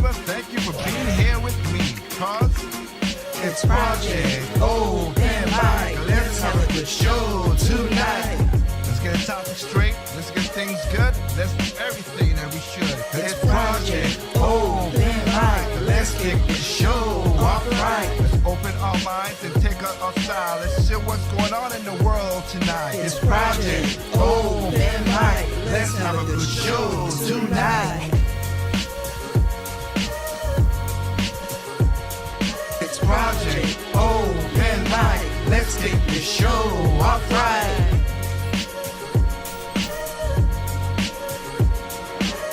Well, thank you for being here with me, cause it's Project Open Mic. Let's have a good show tonight. Let's get the topic straight. Let's get things good. Let's do everything that we should. It's Project Open Mic. Let's kick the show off right. Let's open our minds and take out our style. Let's see what's going on in the world tonight. It's Project Open Mic. Let's have a good show tonight. It's Project Open Mic. Let's kick the show off right.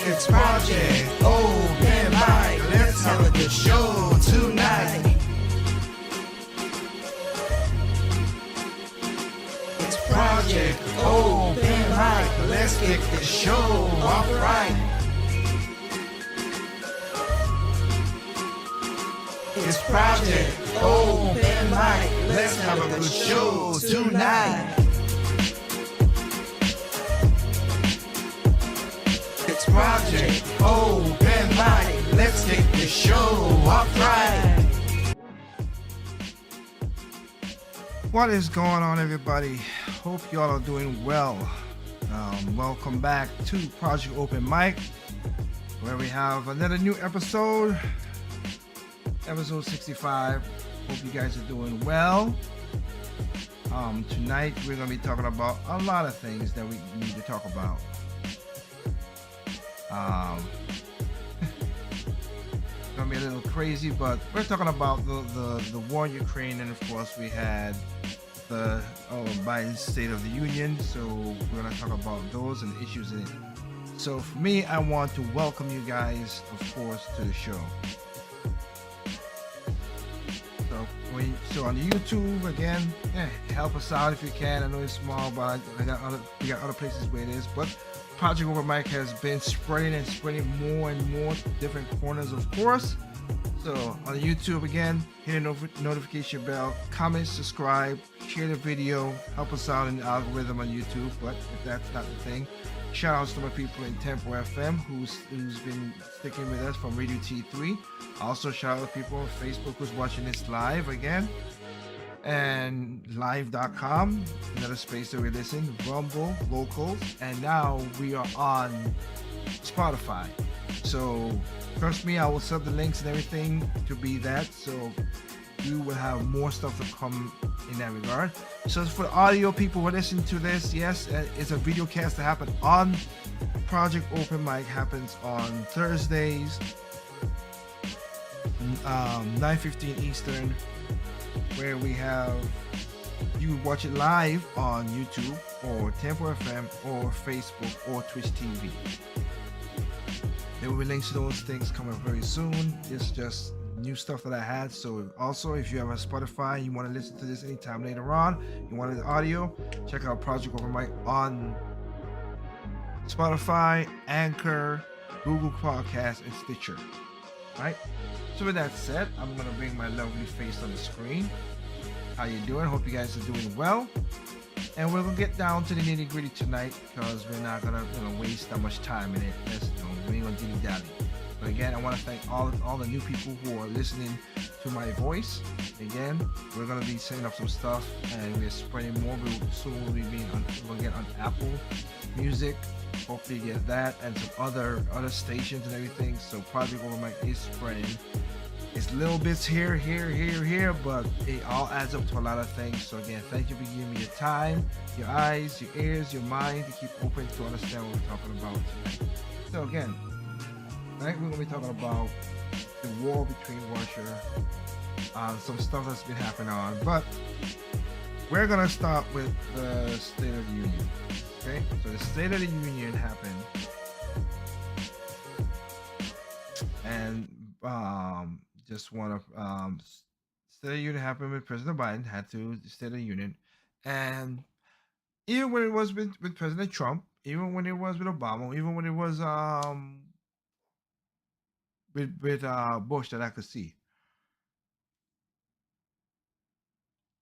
It's Project Open Mic. Let's have a good show tonight. It's Project Open Mic. Let's kick the show off right. It's Project Open Mic. Let's have a good show tonight. It's Project Open Mic. Let's kick the show off right. What is going on, everybody? Hope y'all are doing well. Welcome back to Project Open Mic, where we have another new episode 65. Hope you guys are doing well. Tonight we're going to be talking about a lot of things that we need to talk about. Gonna be a little crazy, but we're talking about the war in Ukraine, and of course we had the Biden State of the Union, so we're gonna talk about those and issues in it. So for me, I want to welcome you guys, of course, to the show. So on YouTube again, help us out if you can. I know it's small, but we got other places where it is. But Project Open Mic has been spreading more and more different corners, of course. So on YouTube again, hit the notification bell, comment, subscribe, share the video, help us out in the algorithm on YouTube. But if that's not the thing, shout outs to my people in Tempo FM who's been sticking with us from Radio T3. Also shout out to people on Facebook who's watching this live again. And live.com, another space that we listen, Rumble, Locals, and now we are on Spotify. So trust me, I will set the links and everything to be that, so you will have more stuff to come in that regard. So for the audio people who are listening to this, yes, it's a video cast that happened on Project Open Mic, happens on Thursdays, 9:15 Eastern, where we have you watch it live on YouTube or Tempo FM or Facebook or Twitch TV. There will be links to those things coming very soon. It's just new stuff that I had. So also, if you have a Spotify, you want to listen to this anytime later on, you want the audio, check out Project Open Mic on Spotify, Anchor, Google Podcasts, and Stitcher. Right? So with that said, I'm gonna bring my lovely face on the screen. How you doing? Hope you guys are doing well. And we're gonna get down to the nitty gritty tonight, because we're not gonna waste that much time in it. We ain't gonna dilly dally. But again, I want to thank all the new people who are listening to my voice. Again, we're gonna be setting up some stuff, and we're spreading more. Soon we'll get on Apple Music. Hopefully get that and some other stations and everything. So Project Open Mic is spreading. It's little bits here, but it all adds up to a lot of things. So again, thank you for giving me your time, your eyes, your ears, your mind to keep open to understand what we're talking about tonight. So again, tonight we're gonna be talking about the war between Russia, some stuff that's been happening on, but we're gonna start with the State of the Union. Okay, so the State of the Union happened, and just want to State of the Union happened with President Biden, had to State of the Union, and even when it was with President Trump, even when it was with Obama, even when it was with Bush, that I could see,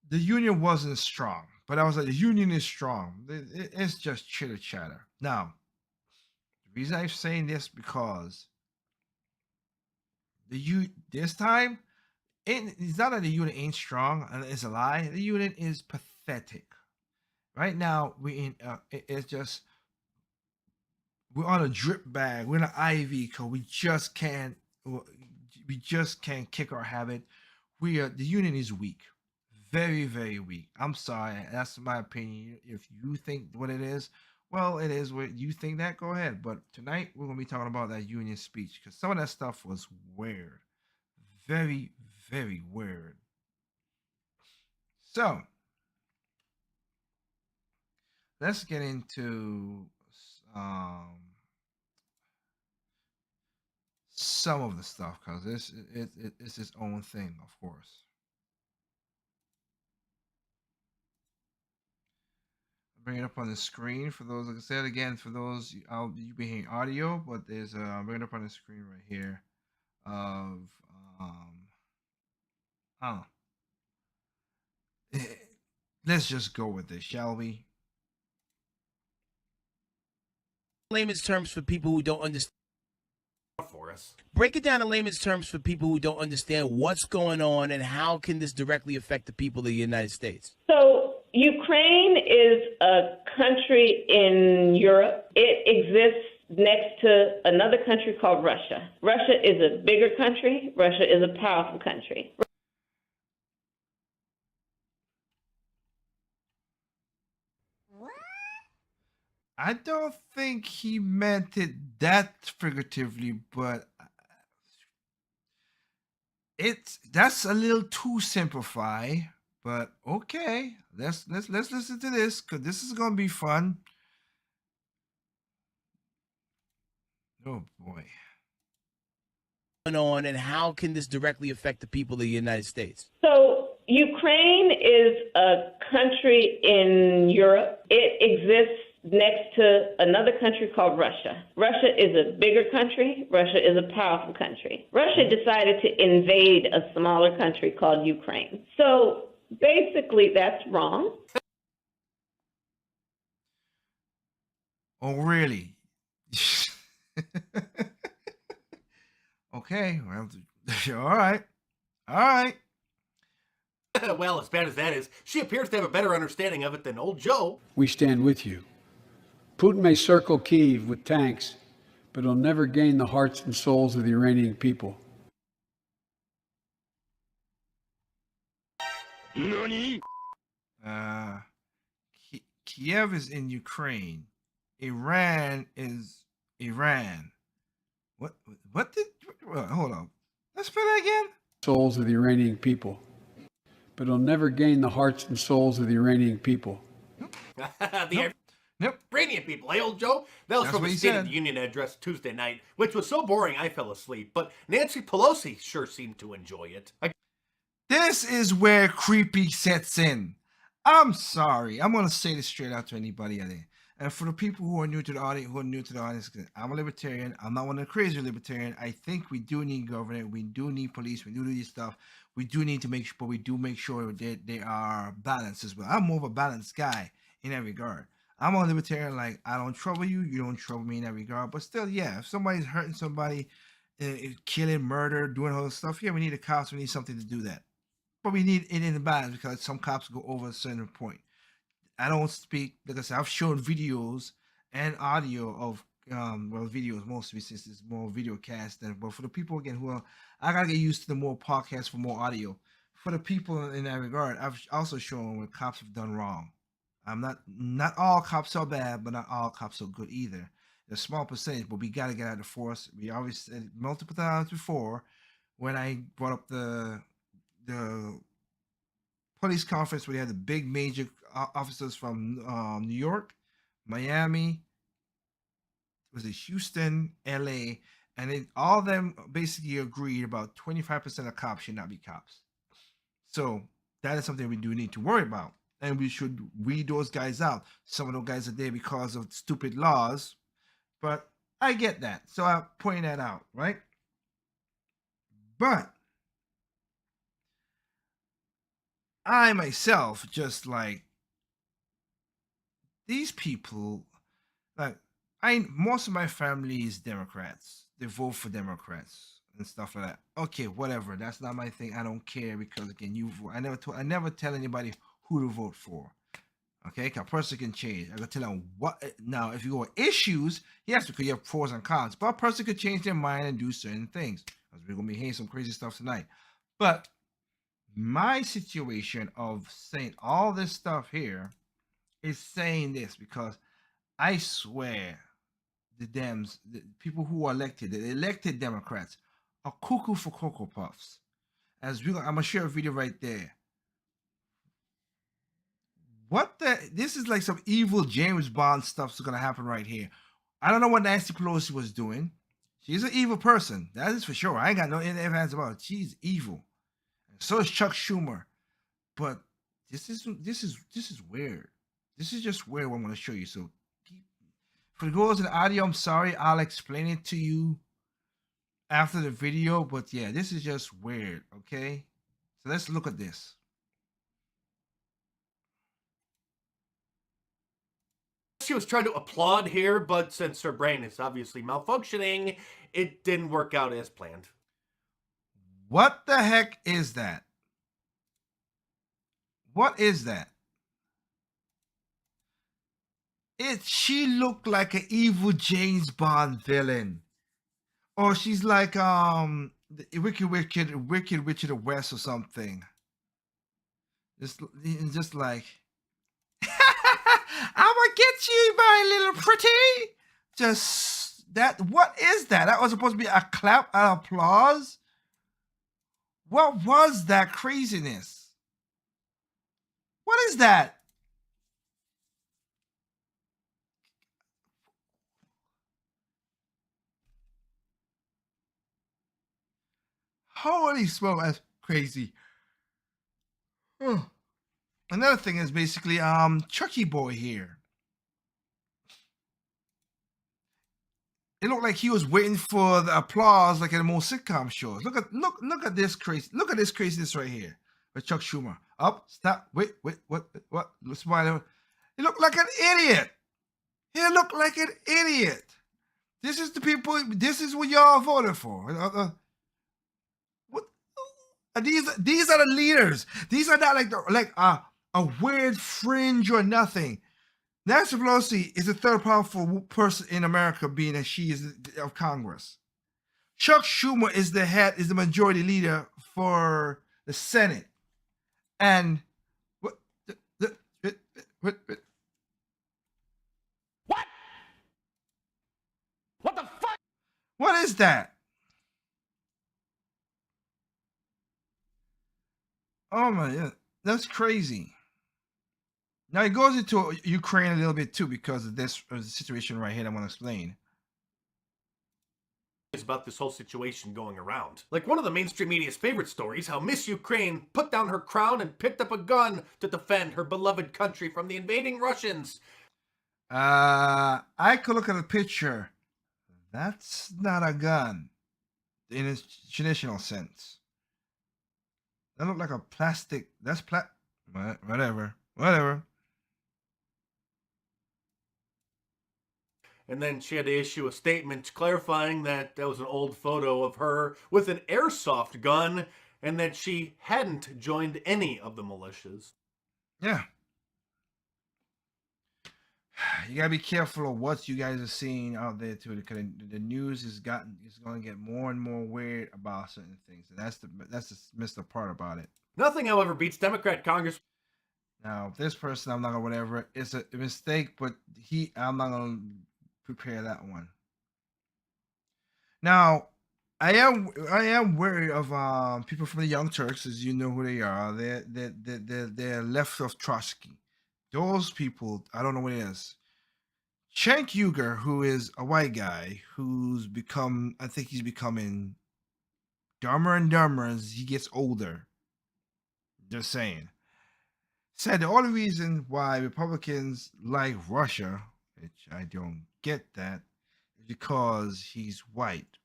the union wasn't strong. But I was like, the union is strong. It's just chitter chatter. Now, the reason I'm saying this because this time, it's not that the unit ain't strong, and it's a lie. The unit is pathetic. Right now, it's just we're on a drip bag. We're in an IV because we just can't kick our habit. The unit is weak, very very weak. I'm sorry, that's my opinion. If you think what it is, well, it is what you think. That go ahead. But tonight we're gonna be talking about that union speech because some of that stuff was weird, very very weird. So let's get into um some of the stuff because it's its own thing, of course. Bring it up on the screen for those. Like I said again, for those you be hearing audio, but there's bring it up on the screen right here of oh, let's just go with this, shall we? Layman's terms for people who don't understand. For us. Break it down in layman's terms for people who don't understand what's going on and how can this directly affect the people of the United States. So Ukraine is a country in Europe. It exists next to another country called Russia. Russia is a bigger country. Russia is a powerful country. I don't think he meant it that figuratively, but that's a little too simplified. But okay, let's listen to this because this is gonna be fun. Oh boy. Going on and how can this directly affect the people of the United States? So Ukraine is a country in Europe. It exists next to another country called Russia. Russia is a bigger country. Russia is a powerful country. Russia decided to invade a smaller country called Ukraine. So basically, that's wrong. Oh, really? Okay. Well, all right. All right. Well, as bad as that is, she appears to have a better understanding of it than old Joe. We stand with you. Putin may circle Kyiv with tanks, but he'll never gain the hearts and souls of the Iranian people. Nani? Kiev is in Ukraine. Iran is Iran. What did? Hold on. Let's play that again. Souls of the Iranian people, but he'll never gain the hearts and souls of the Iranian people. The Iranian people, eh, old Joe? That was from a State of the Union address Tuesday night, which was so boring I fell asleep. But Nancy Pelosi sure seemed to enjoy it. This is where creepy sets in. I'm sorry. I'm gonna say this straight out to anybody out there. And for the people who are new to the audience, I'm a libertarian. I'm not one of the crazy libertarian. I think we do need government. We do need police. We do need stuff. We do need to make sure, but we do make sure that they are balanced as well. I'm more of a balanced guy in that regard. I'm a libertarian. Like, I don't trouble you. You don't trouble me in that regard. But still, yeah, if somebody's hurting somebody, killing, murder, doing all this stuff, yeah, we need the cops. We need something to do that. But we need it in the balance because some cops go over a certain point. I don't speak because I've shown videos and audio of videos mostly since it's more video cast than. But for the people again who are, I gotta get used to the more podcasts for more audio. For the people in that regard, I've also shown where cops have done wrong. I'm not all cops are bad, but not all cops are good either. There's a small percentage, but we gotta get out of the force. We always said multiple times before when I brought up the police conference where they had the big major officers from New York, Miami, was it Houston, LA, and all of them basically agreed about 25% of cops should not be cops. So that is something we do need to worry about. And we should weed those guys out. Some of those guys are there because of stupid laws, but I get that. So I'm pointing that out, right? But I myself just like these people, like most of my family is Democrats. They vote for Democrats. and stuff like that. Okay, whatever. That's not my thing. I don't care because again, I never tell anybody who to vote for. Okay, because a person can change. I can tell them what. Now, if you go with issues, yes, because you have pros and cons. But a person could change their mind and do certain things. Because we're gonna be hearing some crazy stuff tonight. But my situation of saying all this stuff here is saying this because I swear the Dems, the people who are elected, the elected Democrats, are cuckoo for Cocoa Puffs. I'm gonna share a video right there. What the? This is like some evil James Bond stuff's gonna happen right here. I don't know what Nancy Pelosi was doing. She's an evil person. That is for sure. I ain't got no ifs about it. She's evil. And so is Chuck Schumer. But this is weird. This is just weird what I'm gonna show you. So for the goals in the audio, I'm sorry. I'll explain it to you after the video. But yeah, this is just weird. Okay. So let's look at this. She was trying to applaud here, but since her brain is obviously malfunctioning, it didn't work out as planned. What the heck is that? What is that? She looked like an evil James Bond villain. Or she's like the Wicked Witch of the West or something. Just like I'ma get you, my little pretty. Just that. What is that? That was supposed to be a clap and applause. What was that craziness? What is that? Holy smoke, that's crazy. Another thing is basically Chucky Boy here. It looked like he was waiting for the applause like in most sitcom shows. Look at this crazy. Look at this craziness right here with Chuck Schumer. Up, stop, wait, what? Smile. He looked like an idiot. He looked like an idiot. This is the people. This is what y'all voted for. What? These are the leaders. These are not like a weird fringe or nothing. Nancy Pelosi is the third powerful person in America, being that she is of Congress. Chuck Schumer is the majority leader for the Senate. And what? What? What the fuck? What is that? Oh my God, that's crazy. Now it goes into Ukraine a little bit too because of this situation right here I want to explain. Is about this whole situation going around. Like one of the mainstream media's favorite stories, how Miss Ukraine put down her crown and picked up a gun to defend her beloved country from the invading Russians. I could look at a picture. That's not a gun in its traditional sense. That looked like a plastic. That's whatever. And then she had to issue a statement clarifying that that was an old photo of her with an airsoft gun and that she hadn't joined any of the militias. Yeah. You gotta be careful of what you guys are seeing out there too, because the news is going to get more and more weird about certain things, and that's the messed up part about it. Nothing, however, beats Democrat Congress. Now, this person, I'm not gonna whatever. It's a mistake, but I'm not gonna prepare that one. Now, I am wary of people from the Young Turks, as you know who they are. They're left of Trotsky. Those people, I don't know what it is. Cenk Uygur, who is a white guy who's become, I think he's becoming dumber and dumber as he gets older. Just saying. Said the only reason why Republicans like Russia, which I don't get that, is because he's white.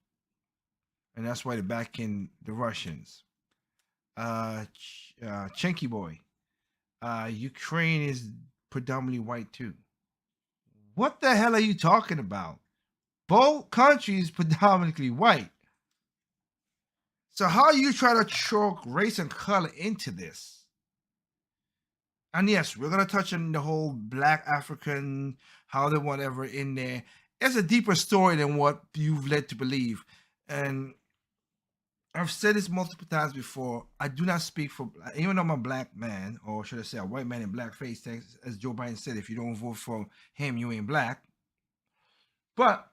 And that's why they're backing the Russians. Chenky boy. Ukraine is predominantly white too. What the hell are you talking about? Both countries predominantly white. So how you try to choke race and color into this? And yes, we're gonna touch on the whole Black African, how the whatever in there. It's a deeper story than what you've led to believe. And I've said this multiple times before. I do not speak for, even though I'm a black man, or should I say a white man in blackface, as Joe Biden said, if you don't vote for him, you ain't black. But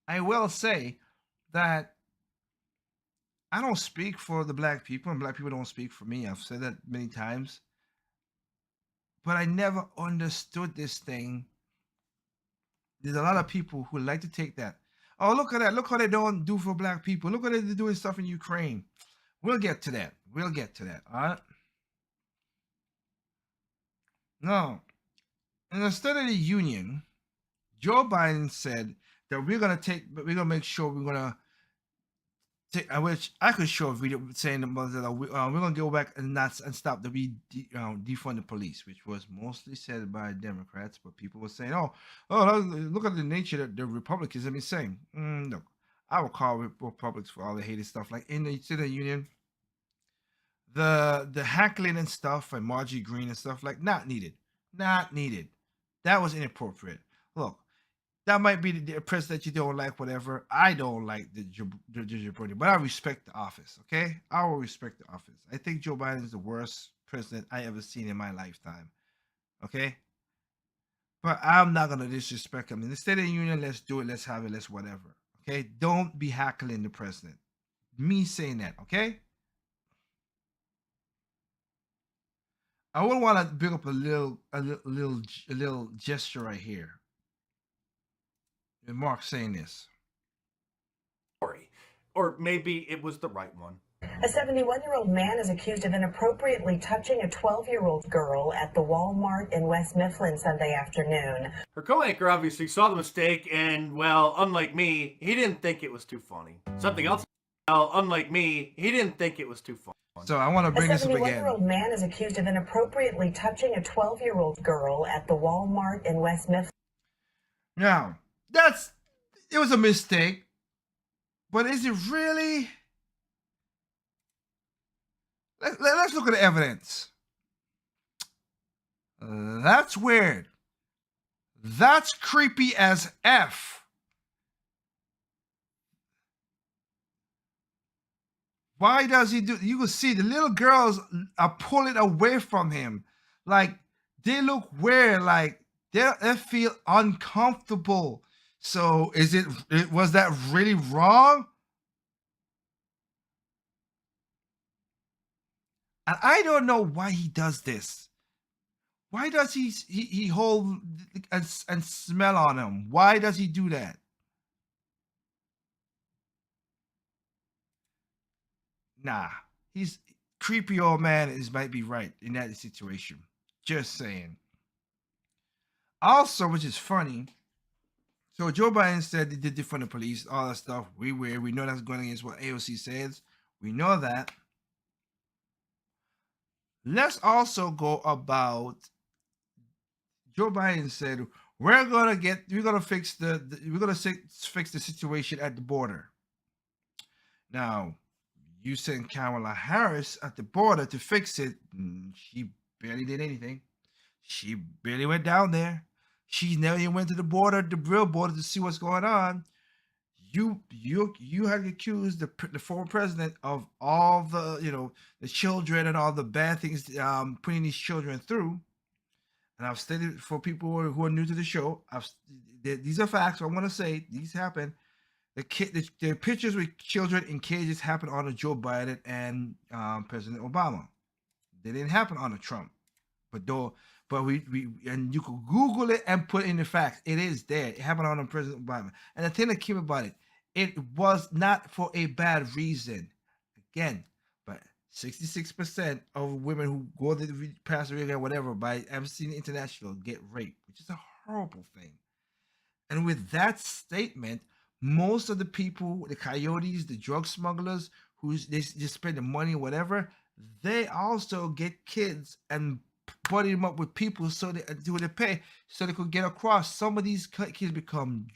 I will say that I don't speak for the black people, and black people don't speak for me. I've said that many times. But I never understood this thing. There's a lot of people who like to take that. Oh, look at that. Look how they don't do for black people. Look how they're doing stuff in Ukraine. We'll get to that. We'll get to that. All right. Now, in the State of the Union, Joe Biden said that we're gonna make sure we're gonna take. I wish I could show a video saying that we're gonna go back and stop the defund the police, which was mostly said by Democrats, but people were saying, oh, look at the nature that the Republicans have been saying. Look, I will call Republicans for all the hated stuff. Like in the State of the Union, the heckling and stuff and Margie Green and stuff, like not needed. That was inappropriate. Look, that might be the president you don't like, whatever. I don't like the Jabroni, but I respect the office, okay? I will respect the office. I think Joe Biden is the worst president I ever seen in my lifetime, okay? But I'm not going to disrespect him. In the State of the Union, let's do it, let's have it, let's whatever, okay? Don't be heckling the president. Me saying that, okay? I would want to bring up a little gesture right here. And Mark saying this. Or maybe it was the right one. A 71-year-old man is accused of inappropriately touching a 12-year-old girl at the Walmart in West Mifflin Sunday afternoon. Her co-anchor obviously saw the mistake and, well, unlike me, he didn't think it was too funny. Something else, well, unlike me, he didn't think it was too funny. So I want to bring this up again. A 71-year-old man is accused of inappropriately touching a 12-year-old girl at the Walmart in West Mifflin. Now, it was a mistake, but is it really? Let's look at the evidence. That's weird. That's creepy as F. Why does he do? You can see the little girls are pulling away from him. Like, they look weird. Like, they feel uncomfortable. So was that really wrong? And I don't know why he does this. Why does he hold and smell on him? Why does he do that? Nah, he's creepy old man might be right in that situation. Just saying. Also, which is funny, so Joe Biden said they did defund the police, all that stuff. We know that's going against what AOC says. We know that. Let's also go about Joe Biden said we're gonna fix the situation at the border. Now, you sent Kamala Harris at the border to fix it. She barely did anything. She barely went down there. She never even went to the border, the real border, to see what's going on. You had accused the former president of all the the children and all the bad things putting these children through. And I've stated for people who are new to the show, these are facts. I want to say these happen. The pictures with children in cages happened under Joe Biden and President Obama. They didn't happen under Trump, but we and you could Google it and put in the facts. It is there. It happened under President Obama. And the thing that came about it was not for a bad reason. Again, but 66% of women who go to the pass or whatever by Amnesty International get raped, which is a horrible thing. And with that statement, most of the people, the coyotes, the drug smugglers, who they just spend the money, whatever, they also get kids and buddy them up with people so they pay so they could get across. Some of these kids become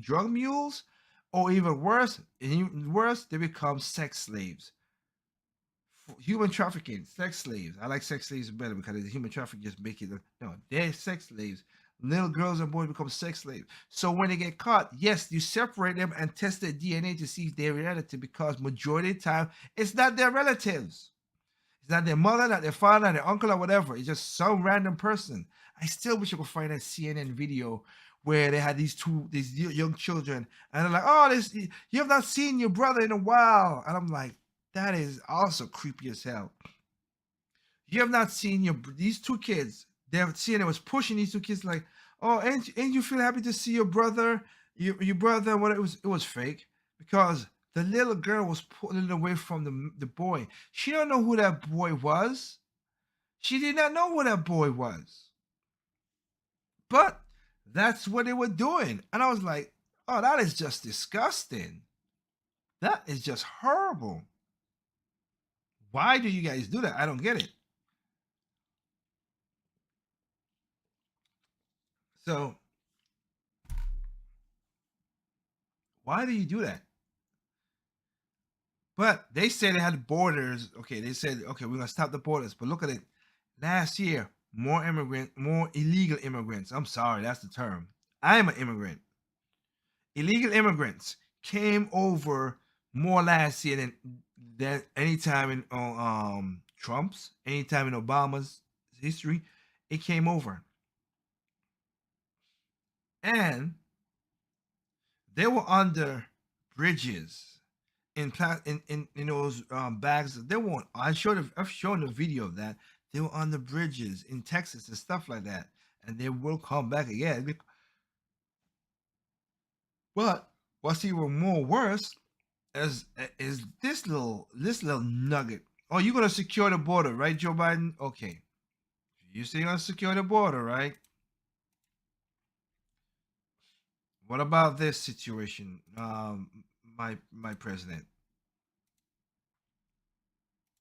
drug mules, Or even worse, they become sex slaves. Human trafficking, sex slaves. I like sex slaves better because the human trafficking just make it. No, they're sex slaves. Little girls and boys become sex slaves. So when they get caught, yes, you separate them and test their DNA to see if they're relative, because majority of the time it's not their relatives. It's not their mother, not their father, not their uncle, or whatever. It's just some random person. I still wish I could find that CNN video where they had these young children, and they're like, "Oh, you have not seen your brother in a while," and I'm like, that is also creepy as hell. You have not seen these two kids. CNN was pushing these two kids like, "Oh, ain't you feel happy to see your brother? Your brother?" What it was fake, because the little girl was pulling away from the boy. She don't know who that boy was. She did not know who that boy was. But that's what they were doing. And I was like, oh, that is just disgusting. That is just horrible. Why do you guys do that? I don't get it. So, why do you do that? But they said they had borders. Okay, they said, okay, we're going to stop the borders. But look at it. Last year, more illegal immigrants. I'm sorry, that's the term. I am an immigrant. Illegal immigrants came over more last year than any time in Trump's, anytime in Obama's history. It came over. And they were under bridges in those bags. They weren't. I've shown the video of that. They were on the bridges in Texas and stuff like that, and they will come back again. But what's even more worse is this little nugget. Oh, you're gonna secure the border, right, Joe Biden? Okay, you say you're gonna secure the border, right? What about this situation, my president?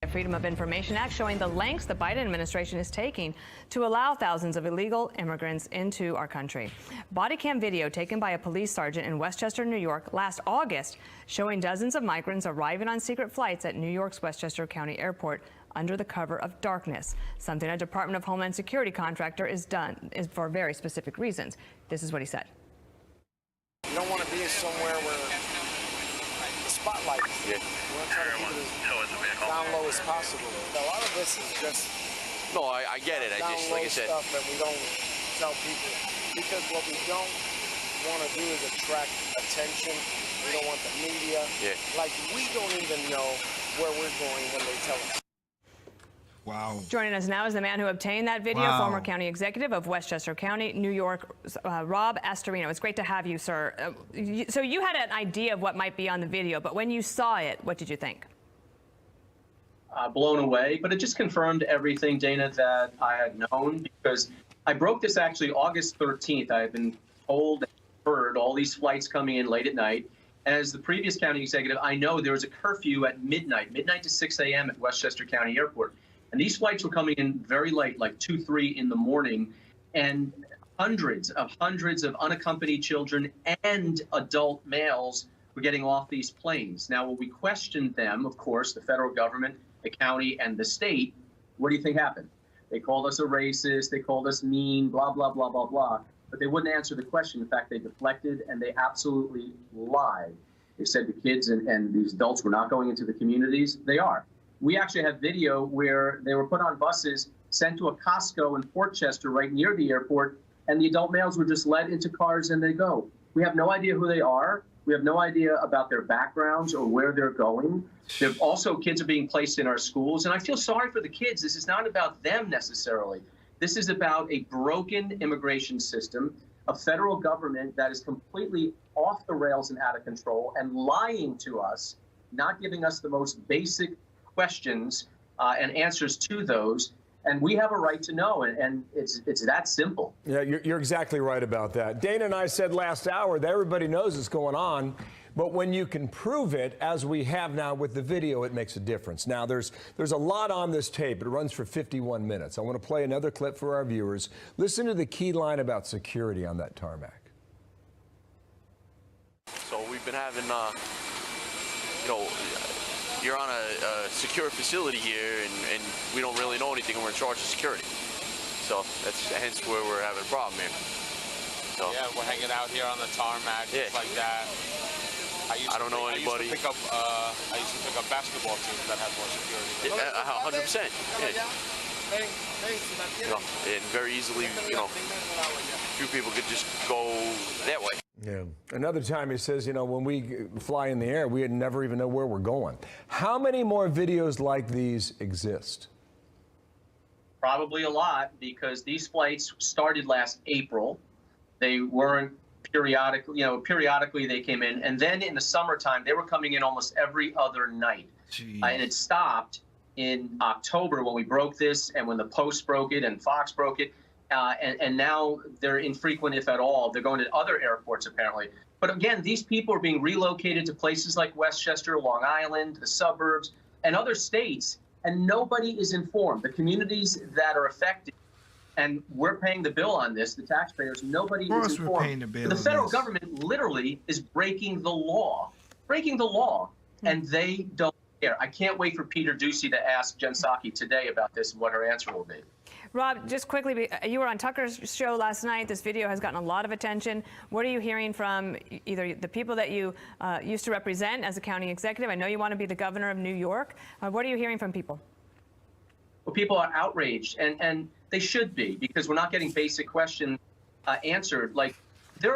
The Freedom of Information Act showing the lengths the Biden administration is taking to allow thousands of illegal immigrants into our country. Body cam video taken by a police sergeant in Westchester, New York last August showing dozens of migrants arriving on secret flights at New York's Westchester County Airport under the cover of darkness, something a Department of Homeland Security contractor is for very specific reasons. This is what he said. You don't want to be somewhere where the spotlight is. Yeah. You want to try to keep it as down low as possible. A lot of this is just. No, I get it. I just, like I said, stuff that we don't tell people, because what we don't want to do is attract attention. We don't want the media. Yeah. Like, we don't even know where we're going when they tell us. Wow. Joining us now is the man who obtained that video, former county executive of Westchester County, New York, Rob Astorino. It's great to have you, sir. So you had an idea of what might be on the video, but when you saw it, what did you think? Blown away, but it just confirmed everything, Dana, that I had known, because I broke this actually August 13th. I had been told and heard all these flights coming in late at night. As the previous county executive, I know there was a curfew at midnight to 6 a.m. at Westchester County Airport. And these flights were coming in very late, like 2, 3 in the morning, and hundreds of unaccompanied children and adult males were getting off these planes. Now, when we questioned them, of course, the federal government, the county, and the state, what do you think happened? They called us a racist, they called us mean, blah, blah, blah, blah, blah. But they wouldn't answer the question. In fact, they deflected, and they absolutely lied. They said the kids and these adults were not going into the communities. They are. We actually have video where they were put on buses, sent to a Costco in Port Chester right near the airport, and the adult males were just led into cars and they go. We have no idea who they are. We have no idea about their backgrounds or where they're going. Also, kids are being placed in our schools, and I feel sorry for the kids. This is not about them necessarily. This is about a broken immigration system, a federal government that is completely off the rails and out of control and lying to us, not giving us the most basic questions and answers to those, and we have a right to know, and it's that simple. Yeah, you're exactly right about that. Dana and I said last hour that everybody knows what's going on, but when you can prove it, as we have now with the video, it makes a difference. Now, there's a lot on this tape. It runs for 51 minutes. I want to play another clip for our viewers. Listen to the key line about security on that tarmac. So we we've been having, you know, you're on a secure facility here, and we don't really know anything, and we're in charge of security. So that's hence where we're having a problem here. So, yeah, we're hanging out here on the tarmac, just like that. I don't know anybody. I used to pick up basketball teams that had more security. 100%. Yeah. You know, and very easily, you know, few people could just go that way. Yeah. Another time he says, you know, when we fly in the air, we never even know where we're going. How many more videos like these exist? Probably a lot, because these flights started last April. They weren't periodically, you know, periodically they came in. And then in the summertime, they were coming in almost every other night. And it stopped in October when we broke this, and when the Post broke it and Fox broke it. And now they're infrequent, if at all. They're going to other airports, apparently. But again, these people are being relocated to places like Westchester, Long Island, the suburbs, and other states, and nobody is informed. The communities that are affected, and we're paying the bill on this, the taxpayers, nobody is informed. We're paying the bill. The federal government literally is breaking the law, and they don't care. I can't wait for Peter Ducey to ask Jen Psaki today about this and what her answer will be. Rob, just quickly, you were on Tucker's show last night. This video has gotten a lot of attention. What are you hearing from either the people that you used to represent as a county executive? I know you want to be the governor of New York. What are you hearing from people? Well, people are outraged, and they should be, because we're not getting basic questions answered. Like, we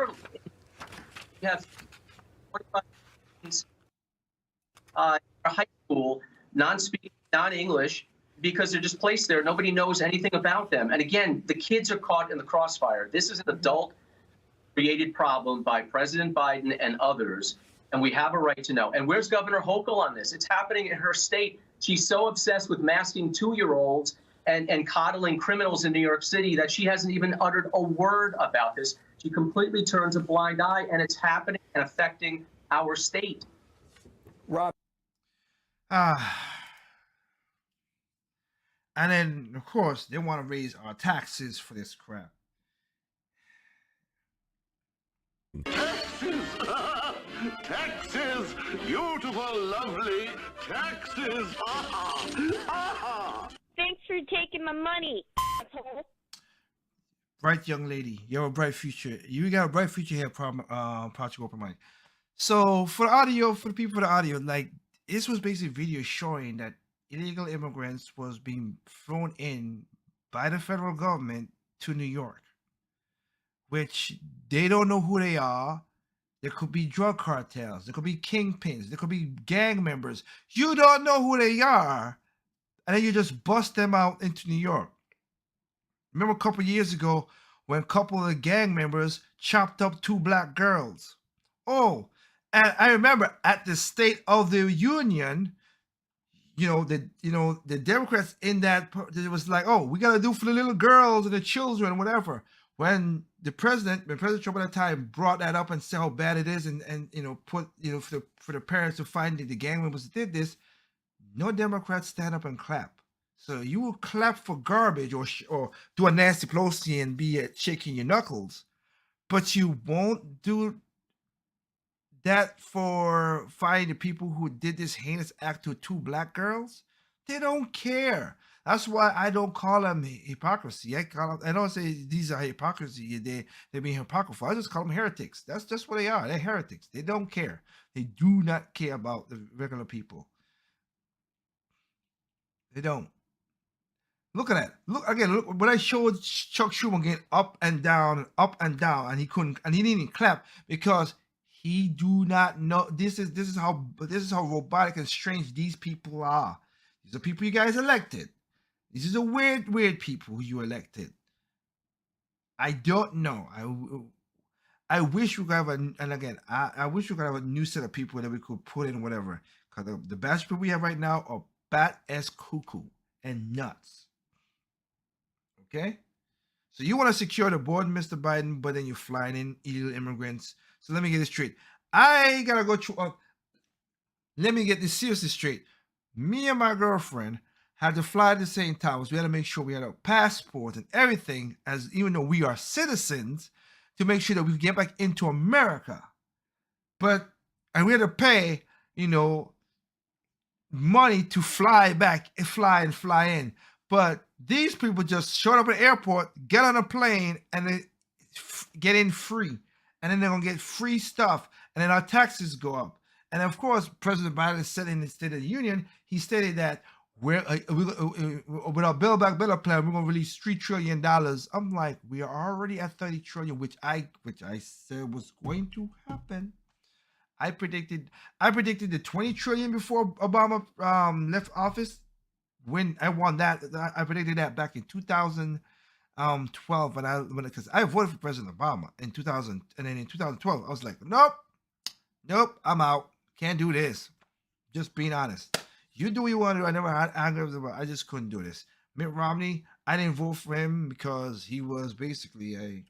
have 45 students in high school, non-speaking, non-English, because they're just placed there. Nobody knows anything about them. And again, the kids are caught in the crossfire. This is an adult-created problem by President Biden and others, and we have a right to know. And where's Governor Hochul on this? It's happening in her state. She's so obsessed with masking 2-year-olds and coddling criminals in New York City that she hasn't even uttered a word about this. She completely turns a blind eye, and it's happening and affecting our state. Rob. And then, of course, they want to raise our taxes for this crap. Taxes! Taxes! Beautiful, lovely taxes! Thanks for taking my money, asshole. Bright young lady, you have a bright future. You got a bright future here, Project Open Mind. So for the audio, for the people for the audio, like, this was basically a video showing that illegal immigrants was being thrown in by the federal government to New York, which they don't know who they are. There could be drug cartels, there could be kingpins, there could be gang members. You don't know who they are, and then you just bust them out into New York. Remember a couple years ago when a couple of the gang members chopped up 2 black girls? Oh, and I remember at the State of the Union, the Democrats in that, it was like, oh, we got to do for the little girls and the children, whatever. When President Trump at the time brought that up and said how bad it is, and put, for the parents to find the gang members that did this, no Democrats stand up and clap. So you will clap for garbage or do a Nancy Pelosi and be shaking your knuckles, but you won't do that for finding the people who did this heinous act to 2 black girls. They don't care. That's why I don't call them hypocrisy. I don't say these are hypocrisy. They're being hypocritical. I just call them heretics. That's just what they are. They're heretics. They don't care. They do not care about the regular people. They don't. Look at that. Look again. Look when I showed Chuck Schumer getting up and down, and he couldn't, and he didn't even clap because he do not know. This is how robotic and strange these people are. These are people you guys elected. These are weird people who you elected. I don't know. I wish we could have I wish we could have a new set of people that we could put in whatever. Because the batch people we have right now are bat as cuckoo and nuts. Okay? So you want to secure the border, Mr. Biden, but then you're flying in illegal immigrants. So let me get this straight. I gotta go through. Let me get this seriously straight. Me and my girlfriend had to fly at the same time. So we had to make sure we had our passport and everything, even though we are citizens, to make sure that we get back into America. But and we had to pay, money to fly back and fly in. But these people just showed up at the airport, get on a plane, and they get in free. And then they're going to get free stuff. And then our taxes go up. And of course, President Biden said in the State of the Union, he stated that with our Build Back Better plan, we're going to release $3 trillion. I'm like, we are already at 30 trillion, which I said was going to happen. I predicted the 20 trillion before Obama left office. When I won that, I predicted that back in 2012, because I voted for President Obama in 2000, and then in 2012, I was like, nope, I'm out. Can't do this. Just being honest. You do what you want to do. I never had anger, but I just couldn't do this. Mitt Romney, I didn't vote for him because he was basically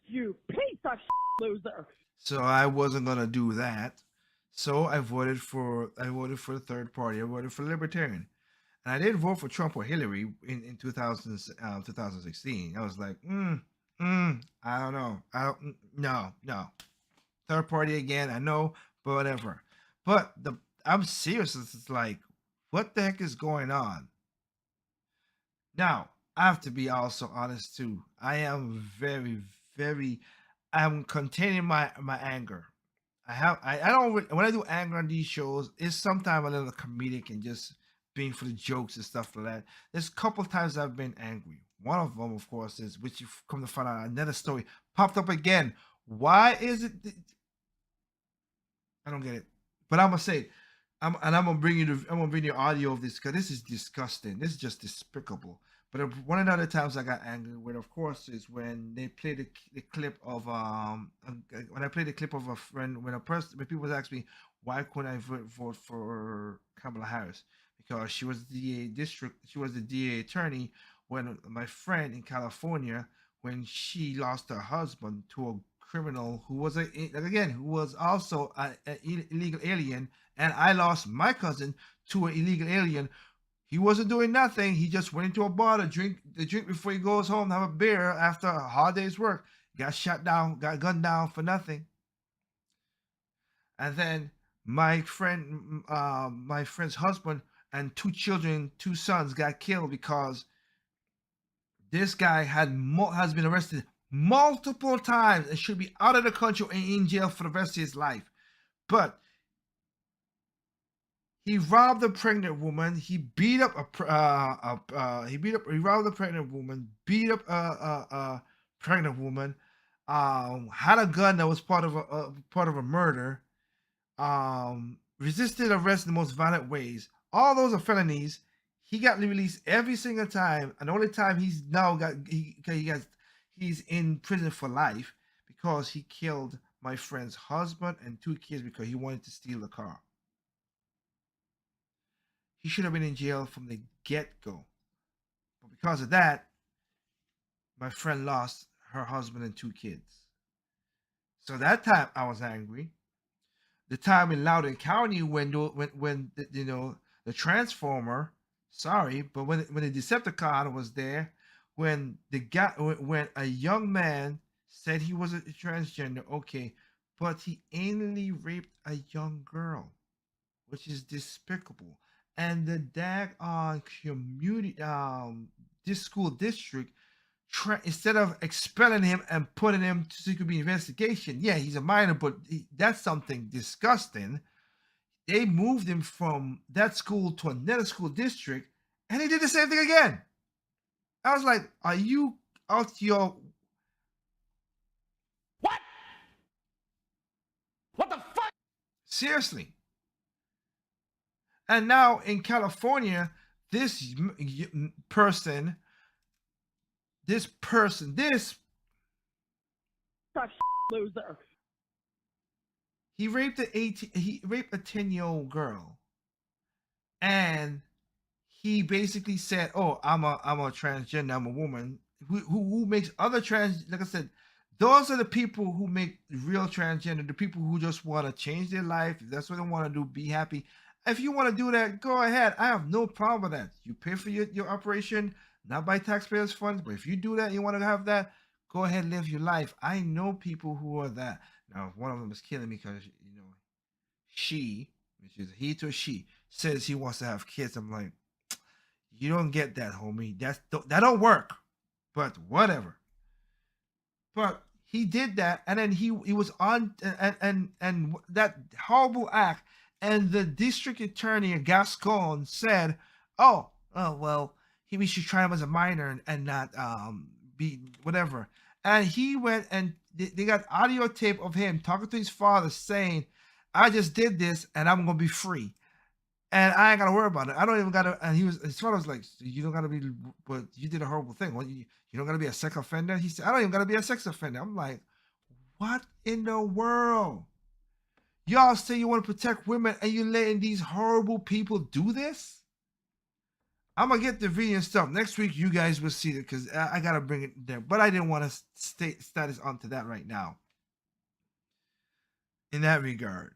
you piece of loser. So I wasn't gonna do that. So I voted for the third party. I voted for Libertarian. And I didn't vote for Trump or Hillary in 2016. I was like, I don't know. No. Third party again, I know, but whatever. But I'm serious. It's like, what the heck is going on? Now, I have to be also honest too. I am I'm containing my anger. I don't when I do anger on these shows, it's sometimes a little comedic and just being for the jokes and stuff like that. There's a couple of times I've been angry. One of them, of course, is which you've come to find out another story popped up again. Why is it? I don't get it. But I'm gonna say, I'm gonna bring you audio of this because this is disgusting. This is just despicable. But one of the other times I got angry with, of course, is when they played the clip of when I played the clip of a friend when people asked me why couldn't I vote for Kamala Harris, because she was the DA attorney when my friend in California, when she lost her husband to a criminal who was also an illegal alien, and I lost my cousin to an illegal alien. He wasn't doing nothing. He just went into a bar to drink before he goes home, have a beer after a hard day's work. Got shot down, got gunned down for nothing. And then my friend's husband and two sons got killed because this guy has been arrested multiple times and should be out of the country and in jail for the rest of his life. But he robbed a pregnant woman. He beat up a pregnant woman. Beat up a pregnant woman. Had a gun that was part of a murder. Resisted arrest in the most violent ways. All those are felonies. He got released every single time, and the only time he's in prison for life because he killed my friend's husband and two kids because he wanted to steal the car. He should have been in jail from the get-go. But because of that, my friend lost her husband and two kids. So that time I was angry. The time in Loudoun County when the Transformer, when the Decepticon was there, when a young man said he was a transgender, okay, but he anally raped a young girl, which is despicable. And the daggone community, this school district, instead of expelling him and putting him to secret investigation, yeah, he's a minor, but that's something disgusting. They moved him from that school to another school district, and he did the same thing again. I was like, are you out your... What the fuck? Seriously. And now in California, this person, loser. He raped a 10-year-old girl, and he basically said, "Oh, I'm a transgender. I'm a woman." Who makes other trans? Like I said, those are the people who make real transgender. The people who just want to change their life. If that's what they want to do, be happy. If you want to do that, go ahead. I have no problem with that. You pay for your operation, not by taxpayers' funds, but if you do that, you want to have that, go ahead, live your life. I know people who are that. Now, one of them is killing me because, she, which is he to she, says he wants to have kids. I'm like, you don't get that, homie. That don't work. But whatever. But he did that, and then he was on and that horrible act, and the district attorney in Gascon said, oh well, we should try him as a minor and not be whatever. And he went and they got audio tape of him talking to his father saying, I just did this and I'm gonna be free. And I ain't gotta worry about it. I don't even gotta. And his father was like, you don't gotta be, but you did a horrible thing. Well, you don't gotta be a sex offender. He said, I don't even gotta be a sex offender. I'm like, what in the world? Y'all say you want to protect women and you're letting these horrible people do this? I'm gonna get the video and stuff. Next week, you guys will see it because I gotta bring it there. But I didn't want to status onto that right now. In that regard,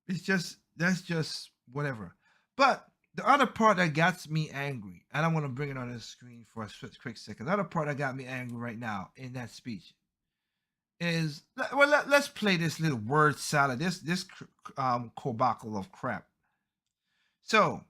that's just whatever. But the other part that got me angry, and I want to bring it on the screen for a quick second. The other part that got me angry right now in that speech is, well, let's play this little word salad, this cobacle of crap. So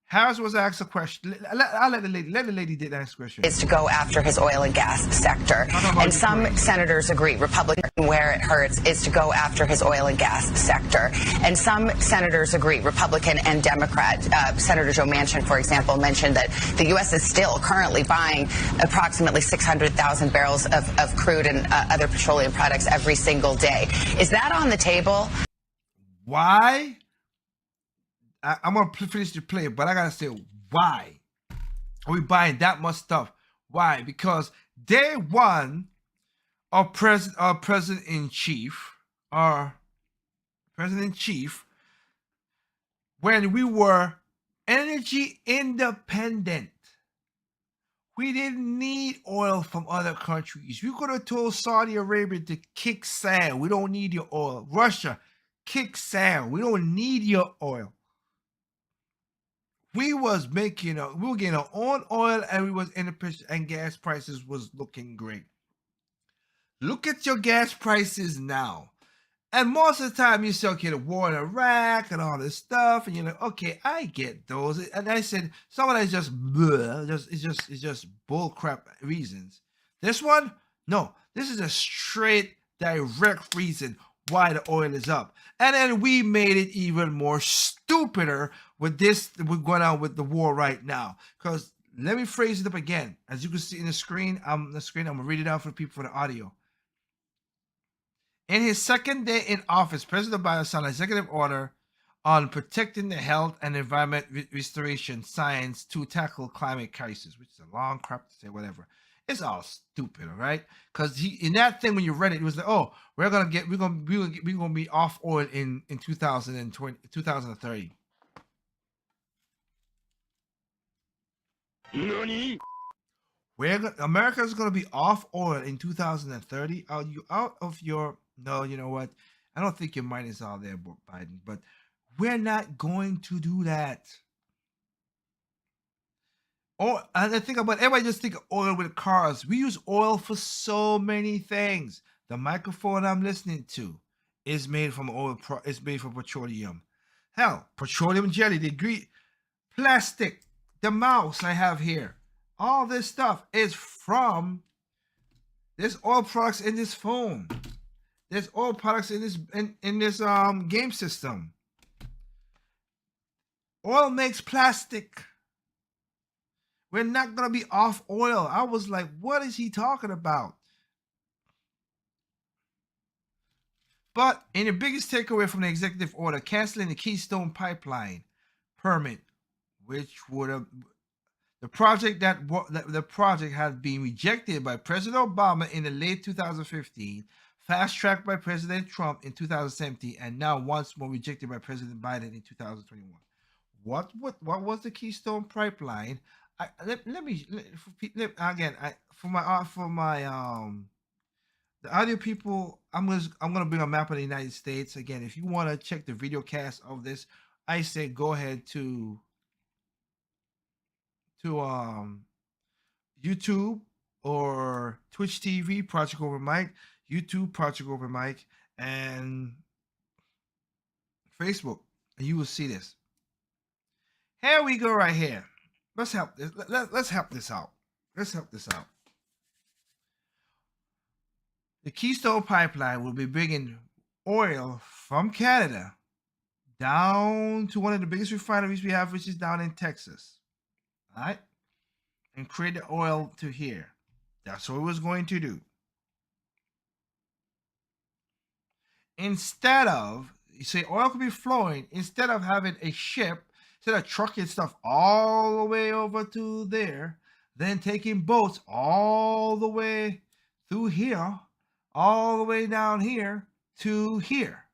Harris was asked a question. I'll let the lady did ask a question. Is to go after his oil and gas sector. And some senators agree. Republican, where it hurts, is to go after his oil and gas sector. And some senators agree, Republican and Democrat. Senator Joe Manchin, for example, mentioned that the U.S. is still currently buying approximately 600,000 barrels of crude and other petroleum products every single day. Is that on the table? Why? I'm going to finish the play, but I got to say, why are we buying that much stuff? Why? Because day one, our president-in-chief, when we were energy independent, we didn't need oil from other countries. We could have told Saudi Arabia to kick sand. We don't need your oil. Russia, kick sand. We don't need your oil. We was making we were getting our own oil, and we was in the picture, and gas prices was looking great. Look at your gas prices now. And most of the time you say, okay, the war in Iraq and all this stuff, and you're like, okay, I get those. And I said, some of that is just it's just bull crap reasons. This one, no, this is a straight, direct reason why the oil is up. And then we made it even more stupider with this, we're going on with the war right now. Because let me phrase it up again. As you can see in the screen, I'm gonna read it out for people for the audio. In his second day in office, President Biden signed an executive order on protecting the health and environment restoration science to tackle climate crisis, which is a long crap to say, whatever. It's all stupid, all right? Because in that thing, when you read it, it was like, oh, we're gonna be off oil in 2030. Nani? America's gonna be off oil in 2030. Are you out of your? No, you know what? I don't think your mind is all there, Biden. But we're not going to do that. Oh, and I think about everybody just think of oil with cars. We use oil for so many things. The microphone I'm listening to is made from oil. It's made from petroleum. Hell, petroleum jelly, the green plastic, the mouse I have here. All this stuff is from. There's oil products in this phone. There's oil products in this game system. Oil makes plastic. We're not gonna be off oil. I was like, what is he talking about? But in the biggest takeaway from the executive order, canceling the Keystone Pipeline permit, which would have the project had been rejected by President Obama in the late 2015, fast-tracked by President Trump in 2017, and now once more rejected by President Biden in 2021. What was the Keystone Pipeline? Let me again. The audio people, I'm gonna bring a map of the United States again. If you want to check the video cast of this, I say go ahead to YouTube or Twitch TV, Project Over Mike, YouTube, Project Over Mike, and Facebook, and you will see this. Here we go right here. Let's help this. Let's help this out. Let's help this out. The Keystone Pipeline will be bringing oil from Canada down to one of the biggest refineries we have, which is down in Texas. All right? And create the oil to here. That's what it was going to do. Instead of, you say oil could be flowing, instead of having a ship, instead of trucking stuff all the way over to there, then taking boats all the way through here, all the way down here to here.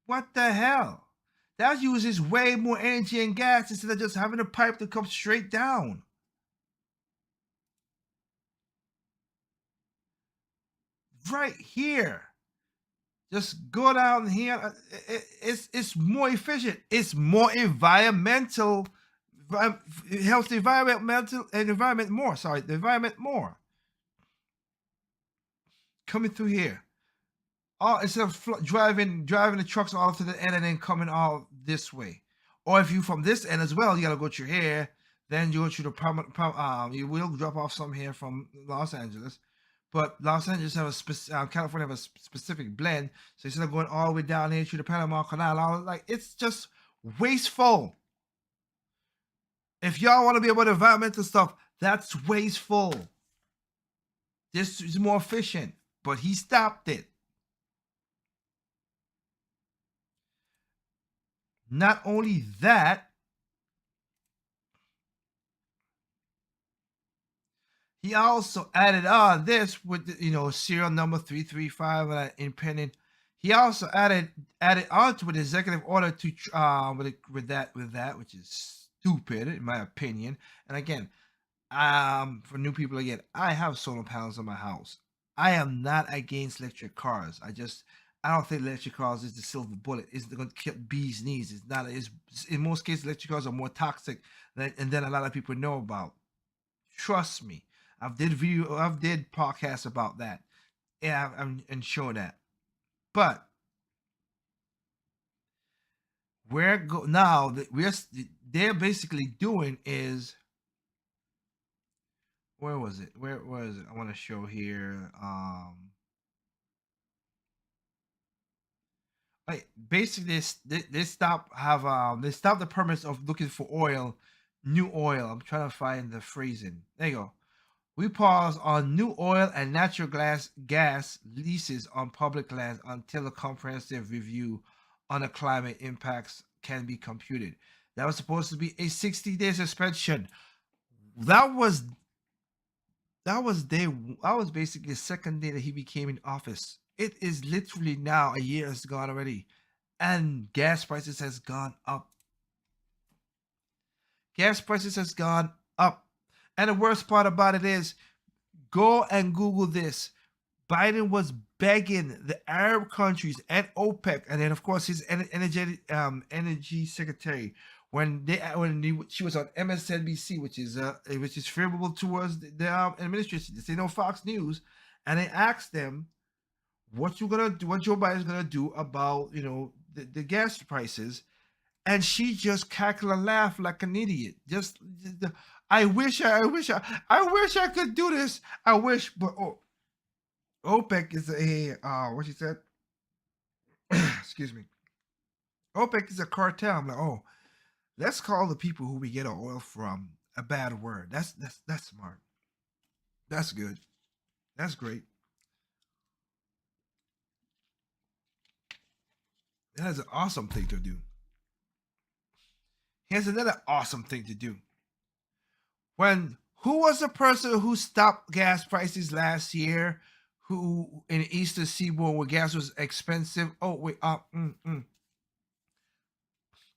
What the hell? That uses way more energy and gas instead of just having a pipe to come straight down. Right here. Just go down here. It's more efficient. It's more environmental. It helps the environment more. Sorry, the environment more. Coming through here. Instead of driving the trucks all to the end and then coming all this way. Or if you from this end as well, you gotta go through here. Then you go through the you will drop off some here from Los Angeles. But Los Angeles have California have a specific blend. So instead of going all the way down here through the Panama Canal, it's just wasteful. If y'all want to be about environmental stuff, that's wasteful. This is more efficient, but he stopped it. Not only that, he also added on this with serial number 335 independent. He also added on to an executive order to with that, which is stupid in my opinion. And again, for new people, again, I have solar panels on my house. I am not against electric cars. I don't think electric cars is the silver bullet. It's going to kill bees' knees. It's not. It's, in most cases, electric cars are more toxic than a lot of people know about. Trust me. I've did podcasts about that, and show that. But they're basically doing is, where was it? Where is it? I want to show here. Basically, they stop the permits of looking for oil, new oil. I'm trying to find the phrasing. There you go. We pause on new oil and natural gas leases on public lands until a comprehensive review on the climate impacts can be computed. That was supposed to be a 60-day suspension. That was basically the second day that he became in office. It is literally now a year has gone already, and gas prices has gone up. Gas prices has gone up. And the worst part about it is, go and Google this. Biden was begging the Arab countries and OPEC, and then of course his energy secretary, when she was on MSNBC, which is favorable towards the administration. They say no Fox News, and they asked them, what Joe Biden's gonna do about the gas prices, and she just cackled and laughed like an idiot. I wish I could do this. I wish, but OPEC is what she said. Excuse me. OPEC is a cartel. I'm like, let's call the people who we get our oil from a bad word. That's smart. That's good. That's great. That is an awesome thing to do. Here's another awesome thing to do. Who was the person who stopped gas prices last year? Who in the Eastern Seaboard where gas was expensive? Oh wait,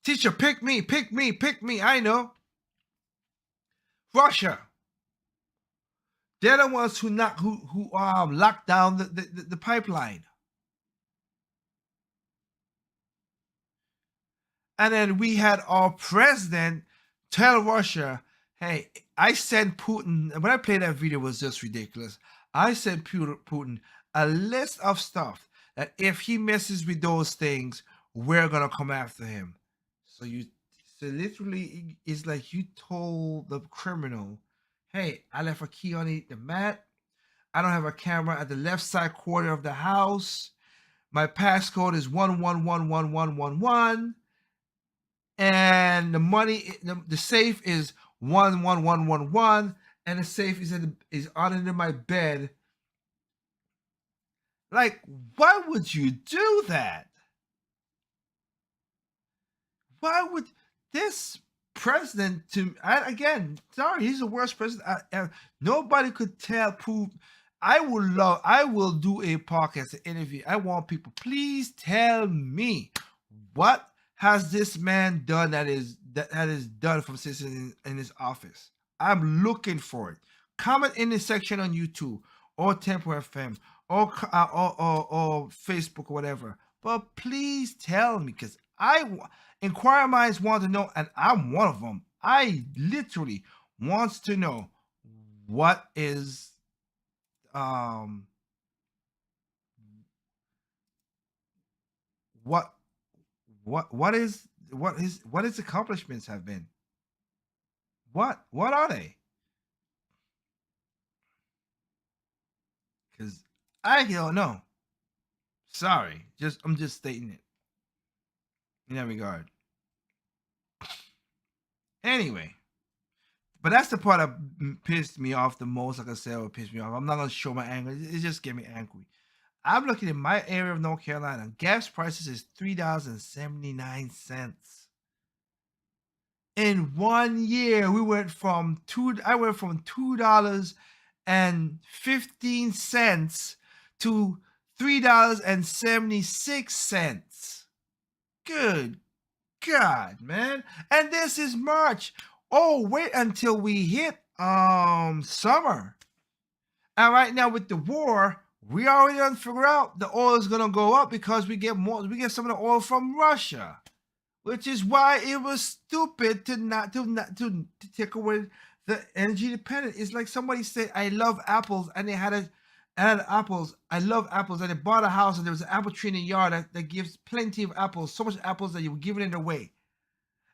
teacher, pick me. I know. Russia. They're the ones who locked down the pipeline. And then we had our president tell Russia, hey, I sent Putin, when I played that video, it was just ridiculous. I sent Putin a list of stuff that if he messes with those things, we're gonna come after him. So literally, it's like you told the criminal, "Hey, I left a key on the mat. I don't have a camera at the left side corner of the house. My passcode is 111111, and the money, the safe is 11111, and the safe is under my bed." Like, why would you do that? Why would this president again, sorry, he's the worst president nobody could prove. I will do a podcast, an interview. I want people, please tell me, what has this man done that is done from sitting in his office? I'm looking for it. Comment in the section on YouTube or Tempo FM or Facebook or whatever. But please tell me, because inquiring minds want to know, and I'm one of them. I literally wants to know what is what his accomplishments have been. What are they? Because I don't know. Sorry, I'm just stating it in that regard. Anyway, but that's the part that pissed me off the most. Like I said, what pissed me off. I'm not gonna show my anger. It just get me angry. I'm looking in my area of North Carolina. Gas prices is $3.79. In 1 year, I went from $2.15 to $3.76. Good God, man. And this is March. Oh, wait until we hit summer. And right now with the war, we already done figure out the oil is gonna go up because we get some of the oil from Russia. Which is why it was stupid to take away the energy dependent. It's like somebody said, "I love apples," and they had apples. I love apples, and they bought a house, and there was an apple tree in the yard that gives plenty of apples, so much apples that you were giving it away.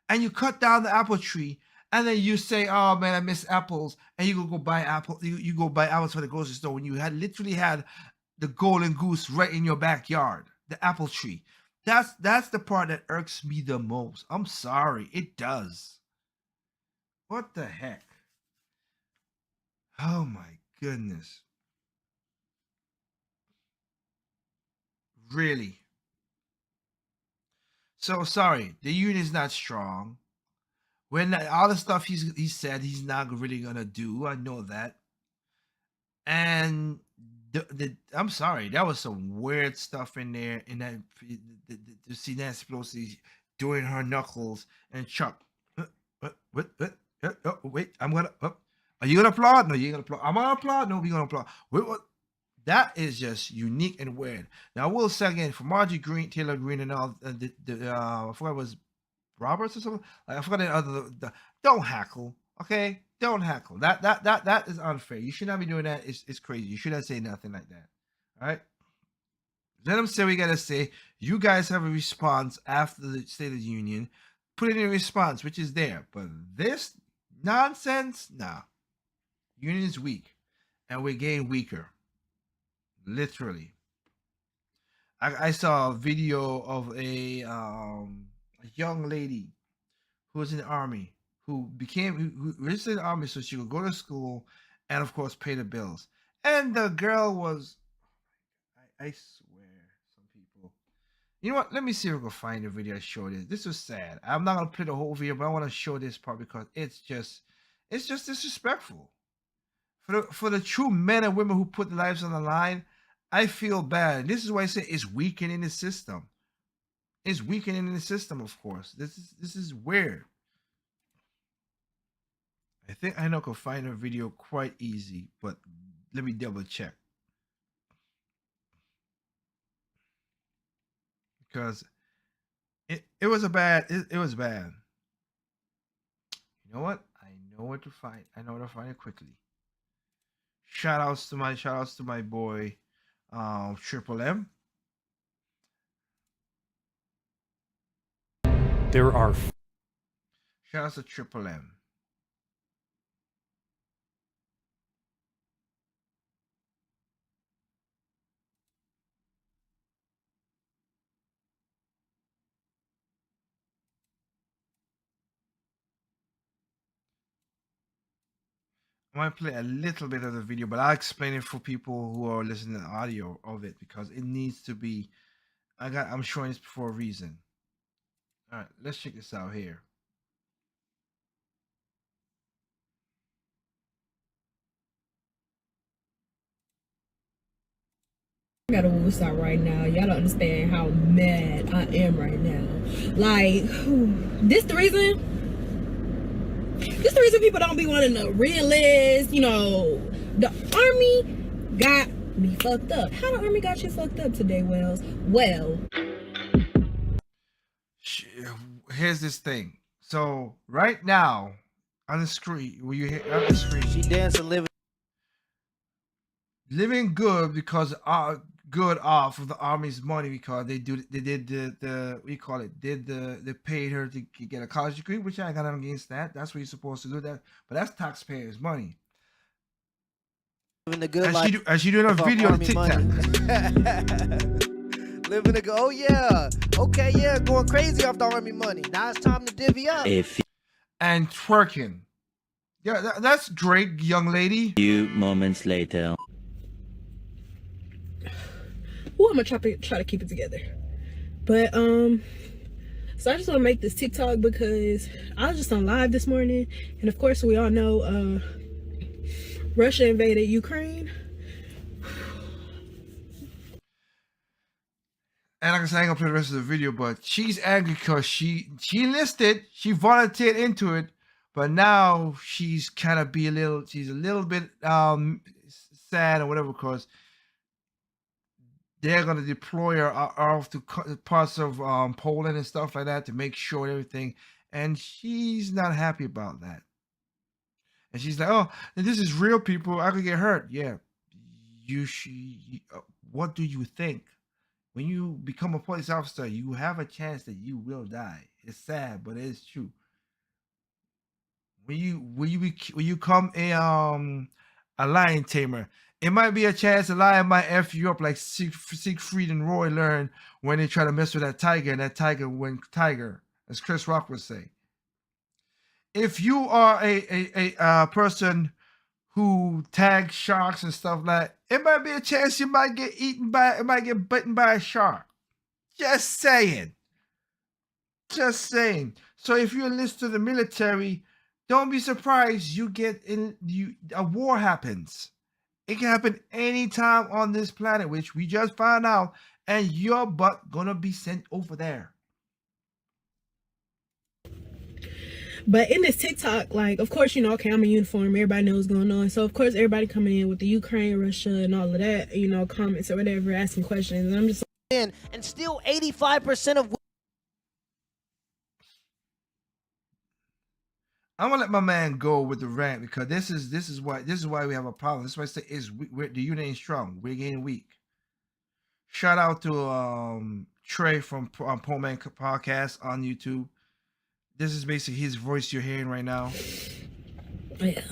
And you cut down the apple tree, and then you say, "Oh man, I miss apples," and you go buy apples. You go buy apples for the grocery store when you literally had the golden goose right in your backyard, the apple tree. That's the part that irks me the most. I'm sorry, it does. What the heck? Oh my goodness. Really? So sorry, the union is not strong. When all the stuff he said he's not really gonna do, I know that. And I'm sorry, that was some weird stuff in there. In that, to see Nancy Pelosi doing her knuckles and Chuck. What? Oh, wait, I'm gonna. Are you gonna applaud? No, you're gonna applaud. I'm gonna applaud. No, we're gonna applaud. Wait, what? That is just unique and weird. Now, I will say again, for Marjorie Green, Taylor Green, and all I forgot it was Roberts or something. I forgot the other. Don't hackle, okay? Don't hackle. That is unfair. You should not be doing that. It's crazy. You shouldn't say nothing like that. All right. Let them say we gotta say. You guys have a response after the State of the Union. Put it in a response, which is there. But this nonsense, nah. Union is weak, and we're getting weaker. Literally. I saw a video of a young lady who was in the army, who registered in the army so she could go to school and of course pay the bills. And the girl was, I swear, some people. You know what? Let me see if I can find the video I showed it. This was sad. I'm not gonna play the whole video, but I want to show this part because it's just disrespectful. For the true men and women who put their lives on the line, I feel bad. This is why I say it's weakening the system. It's weakening the system, of course. This is weird. I think I know I can find a video quite easy, but let me double check. Because it was bad. It was bad. You know what? I know where to find. I know where to find it quickly. Shout outs to my boy, Triple M. There are. Shout out to Triple M. I might play a little bit of the video, but I'll explain it for people who are listening to the audio of it because it needs to be. I'm showing this for a reason. All right, let's check this out here. I gotta woos out right now. Y'all don't understand how mad I am right now. Like, this the reason people don't be wanting to re-enlist. You know, the army got me fucked up. How the army got you fucked up today, Wells? Well, here's this thing. So right now on the screen, will you hear on the screen? She dancing, living good because good off of the army's money because they did the what do you call it? They paid her to get a college degree, which I got nothing against that. That's what you're supposed to do that, but that's taxpayers' money. Living the good life. And she doing a video on TikTok. Living the good. Oh yeah. Okay, yeah, going crazy off the army money. Now it's time to divvy up. And twerking. Yeah, that's great, young lady. Few moments later. well, I'm gonna try to keep it together. But so I just want to make this TikTok because I was just on live this morning, and of course we all know Russia invaded Ukraine. And like I said, I ain't gonna play the rest of the video, but she's angry because she enlisted, she volunteered into it, but now she's kind of she's a little bit sad or whatever because they're gonna deploy her off to parts of Poland and stuff like that to make sure everything, and she's not happy about that. And she's like, "Oh, this is real people. I could get hurt." Yeah, what do you think? When you become a police officer, you have a chance that you will die. It's sad, but it's true. When you become a lion tamer, it might be a chance a lion might F you up like Siegfried and Roy learned when they try to mess with that tiger, and that tiger went tiger, as Chris Rock would say. If you are a person who tags sharks and stuff like that, it might be a chance you might get bitten by a shark. Just saying. Just saying. So if you enlist to the military, don't be surprised a war happens. It can happen anytime on this planet, which we just found out, and your butt gonna be sent over there. But in this TikTok, like, of course, you know, okay, I'm in uniform. Everybody knows what's going on. So, of course, everybody coming in with the Ukraine, Russia, and all of that, you know, comments or whatever, asking questions. And I'm just and still 85% of I'm gonna let my man go with the rant because this is why we have a problem. This is why I say the unit ain't strong. We're getting weak. Shout out to Trey from POM podcast on YouTube. This is basically his voice you're hearing right now. Yeah.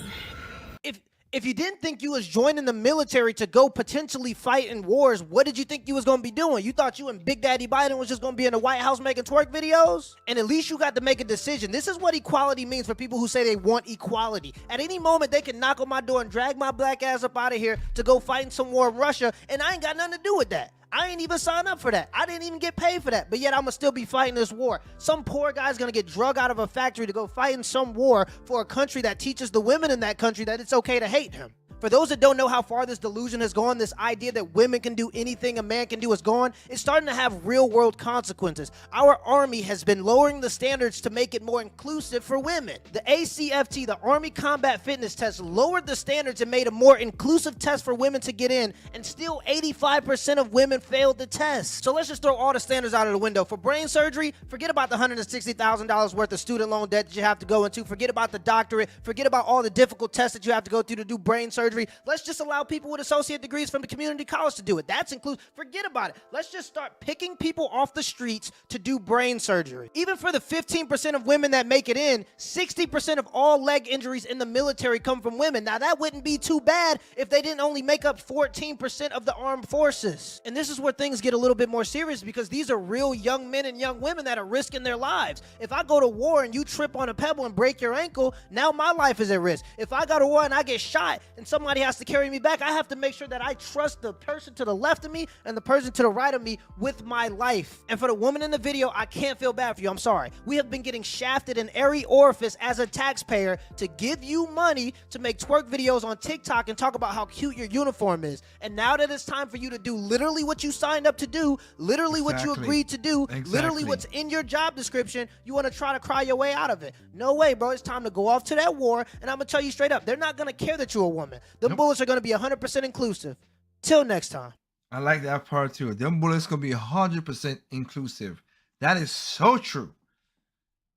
If you didn't think you was joining the military to go potentially fight in wars, what did you think you was going to be doing? You thought you and Big Daddy Biden was just going to be in the White House making twerk videos? And at least you got to make a decision. This is what equality means for people who say they want equality. At any moment, they can knock on my door and drag my black ass up out of here to go fight in some war in Russia, and I ain't got nothing to do with that. I ain't even signed up for that. I didn't even get paid for that. But yet I'm going to still be fighting this war. Some poor guy's going to get drug out of a factory to go fight in some war for a country that teaches the women in that country that it's okay to hate him. For those that don't know how far this delusion has gone, this idea that women can do anything a man can do is gone. It's starting to have real world consequences. Our army has been lowering the standards to make it more inclusive for women. The ACFT, the Army Combat Fitness Test, lowered the standards and made a more inclusive test for women to get in, and still 85% of women failed the test. So let's just throw all the standards out of the window. For brain surgery, forget about the $160,000 worth of student loan debt that you have to go into. Forget about the doctorate. Forget about all the difficult tests that you have to go through to do brain surgery. surgery. Let's just allow people with associate degrees from the community college to do it. That's inclusive. Forget about it. Let's just start picking people off the streets to do brain surgery. Even for the 15% of women that make it in, 60% of all leg injuries in the military come from women. Now, that wouldn't be too bad if they didn't only make up 14% of the armed forces. And this is where things get a little bit more serious, because these are real young men and young women that are risking their lives. If I go to war and you trip on a pebble and break your ankle, now my life is at risk. If I go to war and I get shot and somebody has to carry me back, I have to make sure that I trust the person to the left of me and the person to the right of me with my life. And for the woman in the video, I can't feel bad for you. I'm sorry. We have been getting shafted in every orifice as a taxpayer to give you money to make twerk videos on TikTok and talk about how cute your uniform is. And now that it's time for you to do literally what you signed up to do, literally what you agreed to do, literally what's in your job description, you want to try to cry your way out of it. No way, bro. It's time to go off to that war, and I'm going to tell you straight up, they're not going to care that you're a woman. Them bullets are going to be 100% inclusive. Till next time. I like that part too. Them bullets going to be 100% inclusive. That is so true.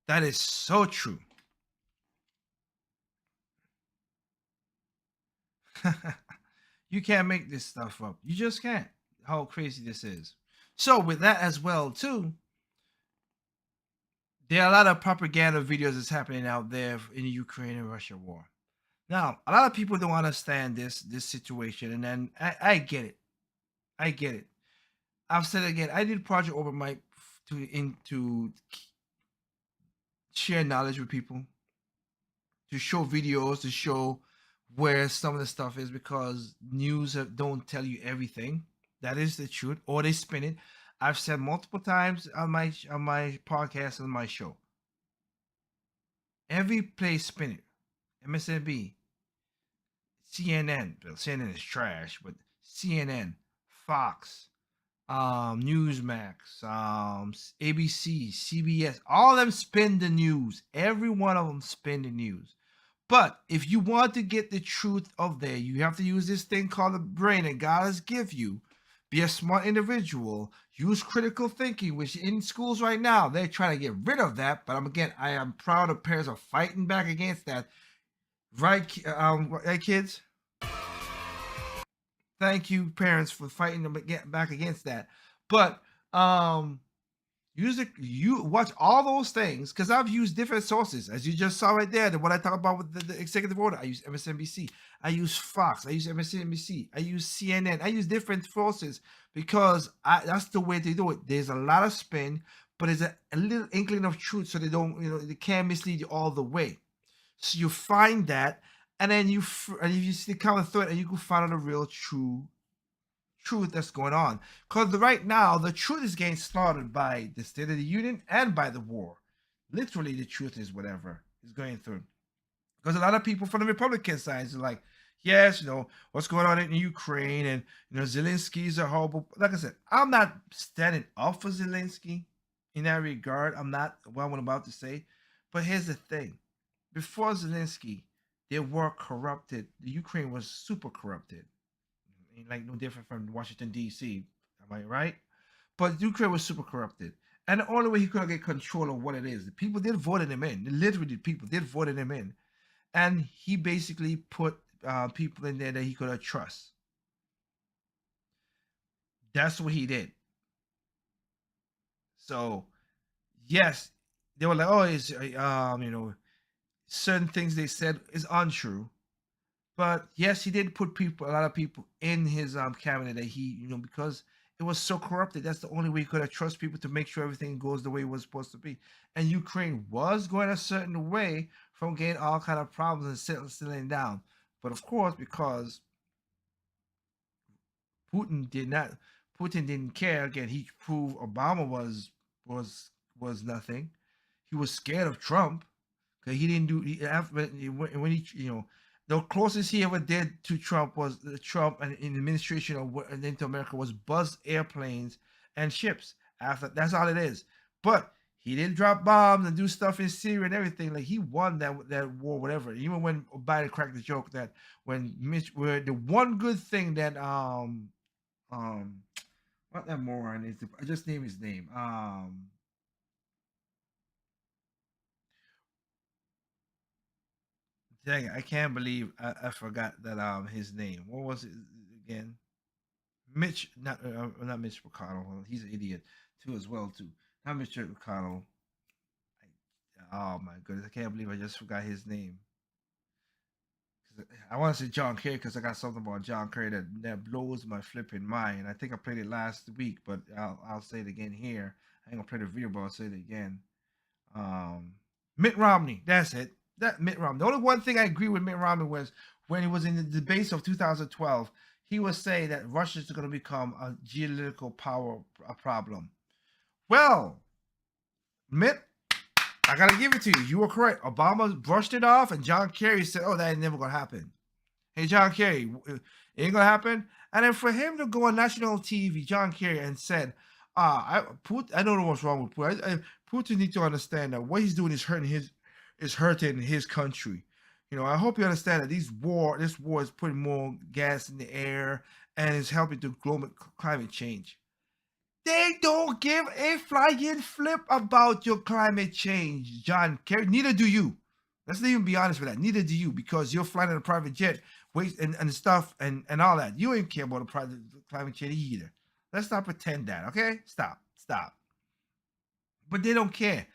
That is so true. You can't make this stuff up. You just can't. How crazy this is. So with that as well too, there are a lot of propaganda videos that's happening out there in the Ukraine and Russia war. Now, a lot of people don't understand this situation, and then I get it. I get it. I've said it again. I did Project Over Mike to share knowledge with people, to show videos, to show where some of the stuff is, because news don't tell you everything. That is the truth, or they spin it. I've said multiple times on my podcast and my show. Every place spin it. MSNBC, CNN. Well, CNN is trash, but CNN, Fox, Newsmax, ABC, CBS, all of them spin the news. Every one of them spin the news. But if you want to get the truth of there, you have to use this thing called the brain that God has give you. Be a smart individual. Use critical thinking, which in schools right now, they're trying to get rid of that. But I am proud of parents are fighting back against that. Right, kids? Thank you, parents, for fighting them back against that. But you watch all those things, because I've used different sources, as you just saw right there. What I talk about with the executive order, I use MSNBC, I use Fox, I use MSNBC, I use CNN, I use different sources, because that's the way they do it. There's a lot of spin, but there's a little inkling of truth, so they can't mislead you all the way. So you find that, and then if you see the common thread, and you can find out the real truth that's going on. Because right now, the truth is getting slaughtered by the State of the Union and by the war. Literally, the truth is whatever is going through. Because a lot of people from the Republican side are like, yes, what's going on in Ukraine, and Zelensky's a horrible. Like I said, I'm not standing up for Zelensky in that regard. I'm not what I'm about to say. But here's the thing. Before Zelensky, they were corrupted. The Ukraine was super corrupted. Like no different from Washington, D.C. Am I right? But Ukraine was super corrupted. And the only way he could get control of what it is, the people did vote him in. Literally, people did vote him in. And he basically put people in there that he could trust. That's what he did. So, yes, they were like, oh, it's, certain things they said is untrue. But yes, he did put a lot of people in his cabinet that he, because it was so corrupted. That's the only way he could have trust people to make sure everything goes the way it was supposed to be. And Ukraine was going a certain way from getting all kind of problems and settling down. But of course, because Putin didn't care. Again, he proved Obama was nothing. He was scared of Trump because he didn't do. When he the closest he ever did to Trump was Trump and in the administration of into America was buzz airplanes and ships. After that's all it is. But he didn't drop bombs and do stuff in Syria and everything. Like he won that war, whatever. Even when Biden cracked the joke that when the one good thing that what that moron is, I just named his name. Dang, I can't believe I forgot that his name. What was it again? Mitch, not Mitch McConnell. He's an idiot too as well too. Not Mitch McConnell. Oh my goodness, I can't believe I just forgot his name. I want to say John Kerry because I got something about John Kerry that blows my flipping mind. I think I played it last week, but I'll say it again here. I ain't gonna play the video, but I'll say it again. Mitt Romney, that's it. That Mitt Romney. The only one thing I agree with Mitt Romney was when he was in the debates of 2012, he was saying that Russia is going to become a geopolitical power problem. Well, Mitt, I got to give it to you. You were correct. Obama brushed it off, and John Kerry said, oh, that ain't never going to happen. Hey, John Kerry, it ain't going to happen. And then for him to go on national TV, John Kerry, and said, I don't know what's wrong with Putin. Putin needs to understand that what he's doing is hurting his country. You know, I hope you understand that this war is putting more gas in the air and is helping to global climate change. They don't give a flying flip about your climate change, John Kerry. Neither do you. Let's even be honest with that. Neither do you, because you're flying in a private jet, and stuff and all that. You ain't care about the private climate change either. Let's not pretend that, okay? Stop. But they don't care.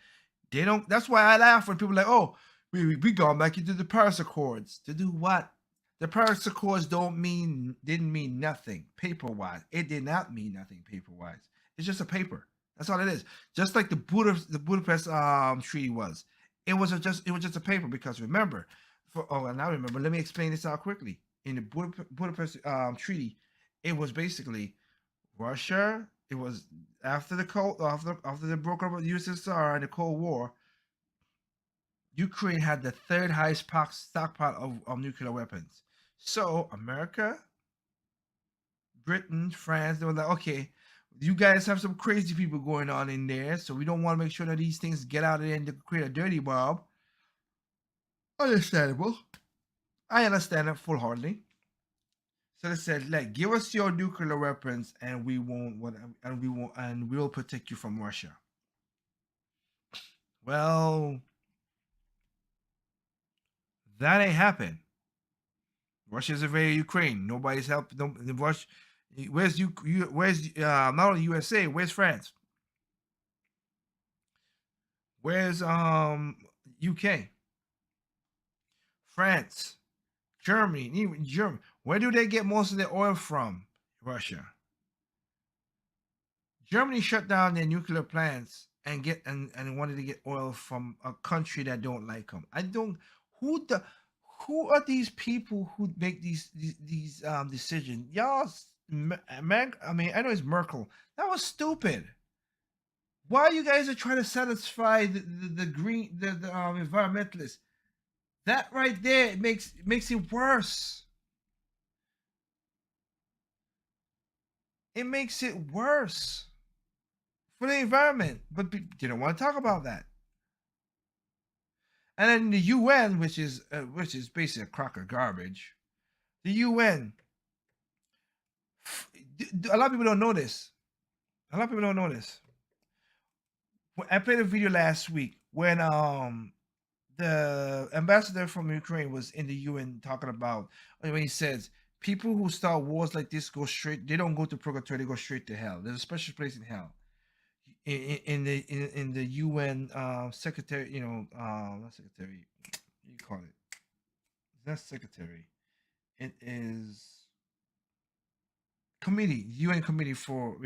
They don't. That's why I laugh when people are like, oh, we gone back into the Paris Accords. To do what? The Paris Accords didn't mean nothing paper-wise. It did not mean nothing paper-wise. It's just a paper. That's all it is. Just like the Budapest Treaty was. It was just a paper, because remember, now remember. Let me explain this out quickly. In the Budapest Treaty, it was basically Russia. It was after the broke up of the USSR and the Cold War. Ukraine had the third highest stockpile of nuclear weapons. So America, Britain, France, they were like, okay, you guys have some crazy people going on in there, so we don't want to make sure that these things get out of there and create a dirty bomb. Understandable. I understand it full-heartedly. So they said, like, give us your nuclear weapons, and we'll protect you from Russia. Well, that ain't happened. Russia's invaded Ukraine. Nobody's helped. Russia. Where's not only USA? Where's France? Where's UK? France, Germany, even Germany. Where do they get most of their oil from? Russia. Germany shut down their nuclear plants and wanted to get oil from a country that don't like them. Who are these people who make these decisions? Y'all, man. I mean, I know it's Merkel. That was stupid. Why you guys are trying to satisfy the environmentalists? That right there makes it worse. It makes it worse for the environment, but they don't want to talk about that. And then the UN, which is basically a crock of garbage. The UN. A lot of people don't know this. I played a video last week when the ambassador from Ukraine was in the UN talking about when he says people who start wars like this they don't go to purgatory, they go straight to hell. There's a special place in hell. In the UN secretary, not secretary, you call it. It's not secretary. It is committee, UN committee for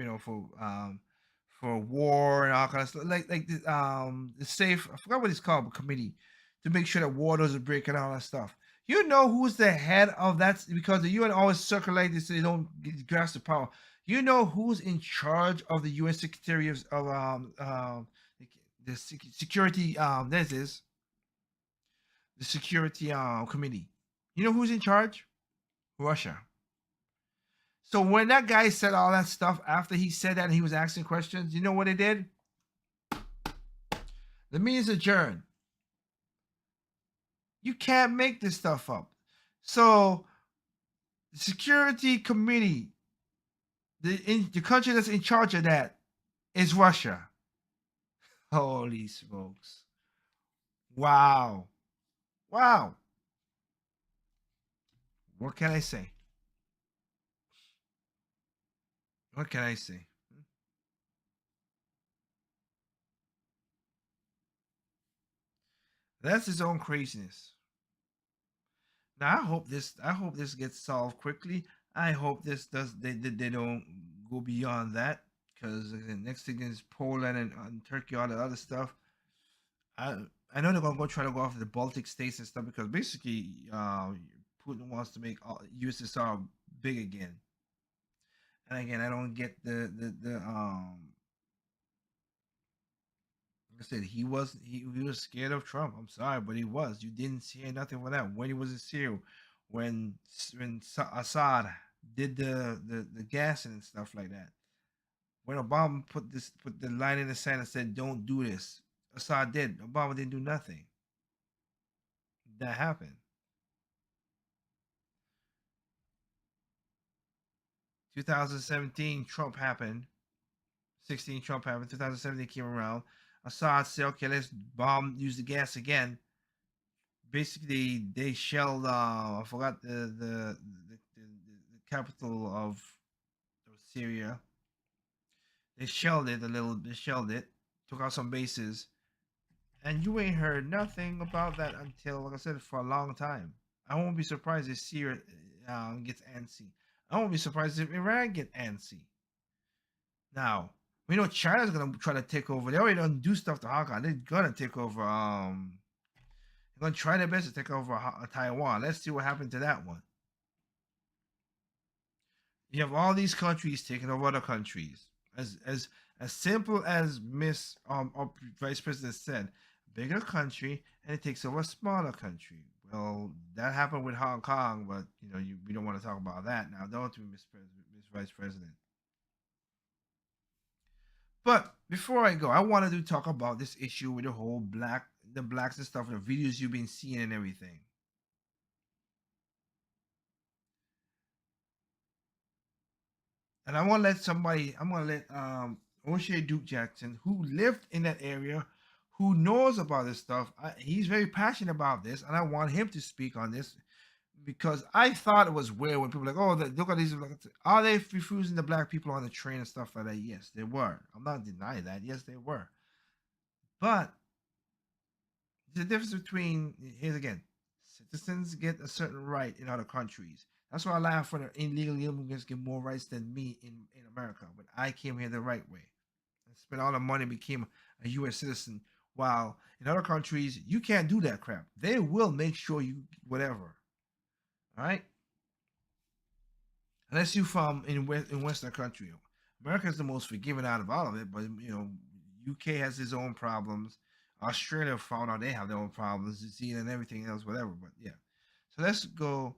war and all kind of stuff. Like the safe. I forgot what it's called, but committee to make sure that war doesn't break and all that stuff. You know who's the head of that, because the UN always circulate this so they don't grasp the power. You know who's in charge of the UN Secretary of the Security? The Security Committee. You know who's in charge? Russia. So when that guy said all that stuff, after he said that and he was asking questions, you know what they did? The meeting's adjourned. You can't make this stuff up. So the Security Committee, the country that's in charge of that is Russia. Holy smokes. Wow. What can I say? What can I say? That's his own craziness. Now I hope this gets solved quickly. I hope this they don't go beyond that, because the next thing is Poland and Turkey, all the other stuff. I know they're gonna try to go after the Baltic states and stuff, because basically Putin wants to make USSR big again. And again, I don't get the like I said, he was scared of Trump. I'm sorry, but he was. You didn't see nothing for that when he was in Syria, when Assad did the gassing and stuff like that. When Obama put the line in the sand and said, "Don't do this," Assad did. Obama didn't do nothing. That happened. 2017, Trump happened. 16, Trump happened. 2017 came around. Assad said, "Okay, let's use the gas again." Basically, they shelled. I forgot the capital of Syria. They shelled it a little. They shelled it, took out some bases, and you ain't heard nothing about that until, like I said, for a long time. I won't be surprised if Syria gets antsy. I won't be surprised if Iran get antsy. Now, we know China's gonna try to take over. They already don't do stuff to Hong Kong. They're gonna take over. They're gonna try their best to take over Taiwan. Let's see what happened to that one. You have all these countries taking over other countries. As simple as Miss Vice President said, bigger country and it takes over a smaller country. Well, that happened with Hong Kong, but we don't want to talk about that now, don't we, Miss Vice President? But before I go, I wanted to talk about this issue with the whole the blacks and stuff, the videos you've been seeing and everything. And I'm gonna let O'Shea Duke Jackson, who lived in that area, who knows about this stuff. He's very passionate about this, and I want him to speak on this, because I thought it was weird when people were like, "Oh, look at these. Are they refusing the black people on the train and stuff like that?" Yes, they were. I'm not denying that. Yes, they were. But the difference between, here's again, citizens get a certain right in other countries. That's why I laugh when illegal immigrants get more rights than me in America. But I came here the right way. I spent all the money, became a U.S. citizen. While in other countries, you can't do that crap. They will make sure you whatever. All right? Unless you're from in Western country. America is the most forgiving out of all of it. But, UK has its own problems. Australia found out they have their own problems. New Zealand and everything else, whatever. But, yeah. So let's go.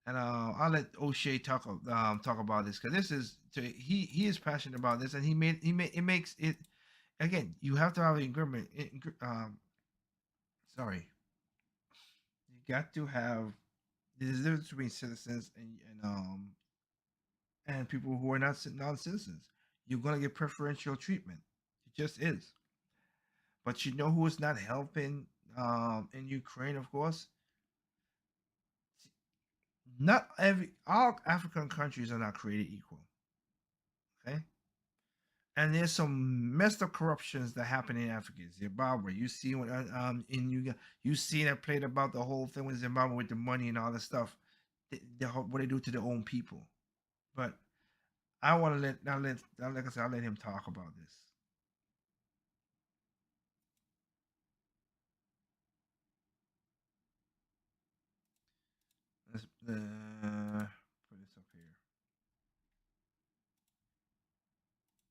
And I'll let O'Shea talk about this, because this is he is passionate about this, and it makes it, again, you have to have an agreement. Sorry, you got to have, there's a difference between citizens and people who are not non-citizens. You're gonna get preferential treatment. It just is. But who is not helping in Ukraine, of course. Not all African countries are not created equal. Okay, and there's some messed up corruptions that happen in Africa. Zimbabwe, you see when you see that played about the whole thing with Zimbabwe with the money and all the stuff, what they do to their own people. But I want to like I said, I'll let him talk about this. Let's put this up here.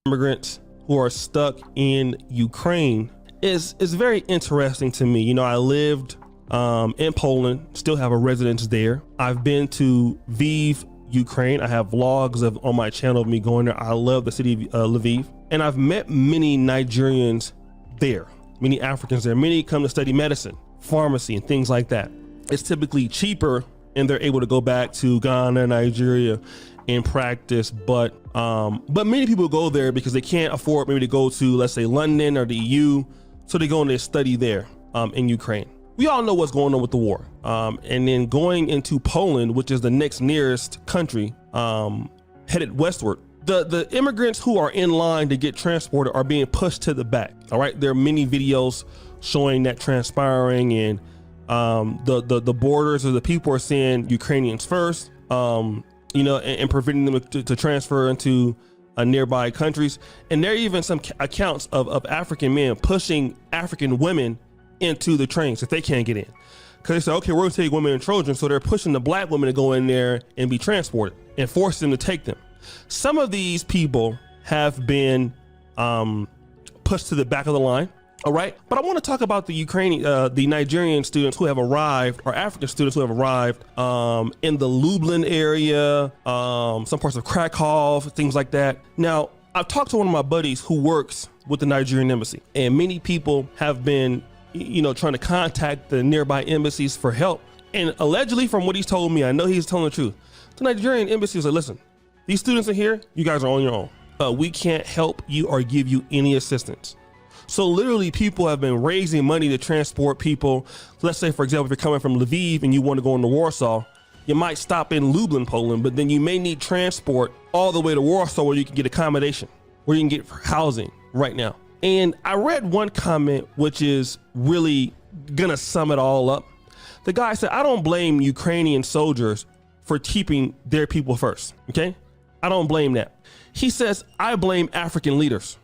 Immigrants who are stuck in Ukraine is very interesting to me. I lived in Poland, still have a residence there. I've been to Lviv, Ukraine. I have vlogs on my channel of me going there. I love the city of Lviv, and I've met many Nigerians there, many Africans there. Many come to study medicine, pharmacy, and things like that. It's typically cheaper, and they're able to go back to Ghana, Nigeria, and practice. But many people go there because they can't afford maybe to go to, let's say, London or the EU. So they go and they study there in Ukraine. we all know what's going on with the war. And then going into Poland, which is the next nearest country, headed westward, the immigrants who are in line to get transported are being pushed to the back. All right, there are many videos showing that transpiring, and the borders of the people are saying Ukrainians first, you know, and preventing them to transfer into nearby countries. And there are even some accounts of African men pushing African women into the trains if they can't get in, because they say, okay, we're gonna take women and children, so they're pushing the black women to go in there and be transported and force them to take them. Some of these people have been pushed to the back of the line. All right, but I want to talk about the Nigerian students who have arrived, or African students who have arrived in the Lublin area, some parts of Krakow, things like that. Now, I've talked to one of my buddies who works with the Nigerian embassy, and many people have been, you know, trying to contact the nearby embassies for help. And allegedly, from what he's told me, I know he's telling the truth. The Nigerian embassy said, listen, these students are here, you guys are on your own. We can't help you or give you any assistance. So literally people have been raising money to transport people. Let's say, for example, if you're coming from Lviv and you want to go into Warsaw, you might stop in Lublin, Poland, but then you may need transport all the way to Warsaw where you can get accommodation, where you can get housing right now. And I read one comment, which is really gonna sum it all up. The guy said, I don't blame Ukrainian soldiers for keeping their people first, okay? I don't blame that. He says, I blame African leaders.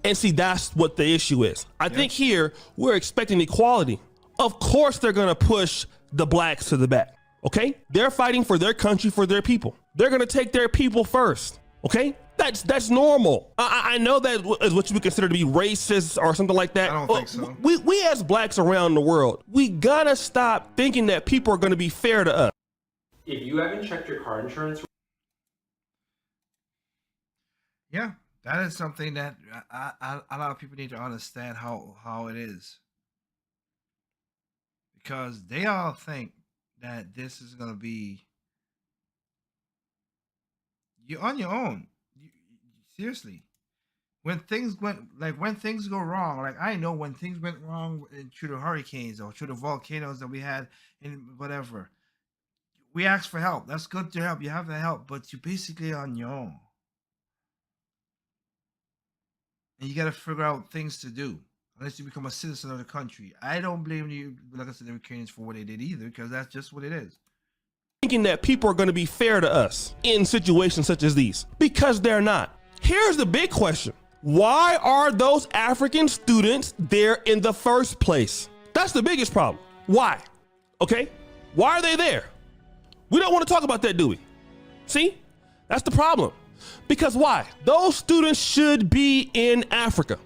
And see, that's what the issue is. I think here we're expecting equality. Of course, they're going to push the blacks to the back. OK, they're fighting for their country, for their people. They're going to take their people first. OK, that's normal. I know that is what you would consider to be racist or something like that. I don't think so. We as blacks around the world, we got to stop thinking that people are going to be fair to us. If you haven't checked your car insurance. Yeah. That is something that a lot of people need to understand how it is, because they all think that this is going to be you're on your own. Seriously, when things go wrong, like I know when things went wrong through the hurricanes or through the volcanoes that we had in whatever, we asked for help. That's good to help. You have to help, but you're basically on your own. And you got to figure out things to do unless you become a citizen of the country. I don't blame you, like I said, the Ukrainians for what they did either, because that's just what it is. Thinking that people are going to be fair to us in situations such as these, because they're not. Here's the big question. Why are those African students there in the first place? That's the biggest problem. Why? Okay. Why are they there? We don't want to talk about that, do we? See, that's the problem. Because why? Those students should be in Africa.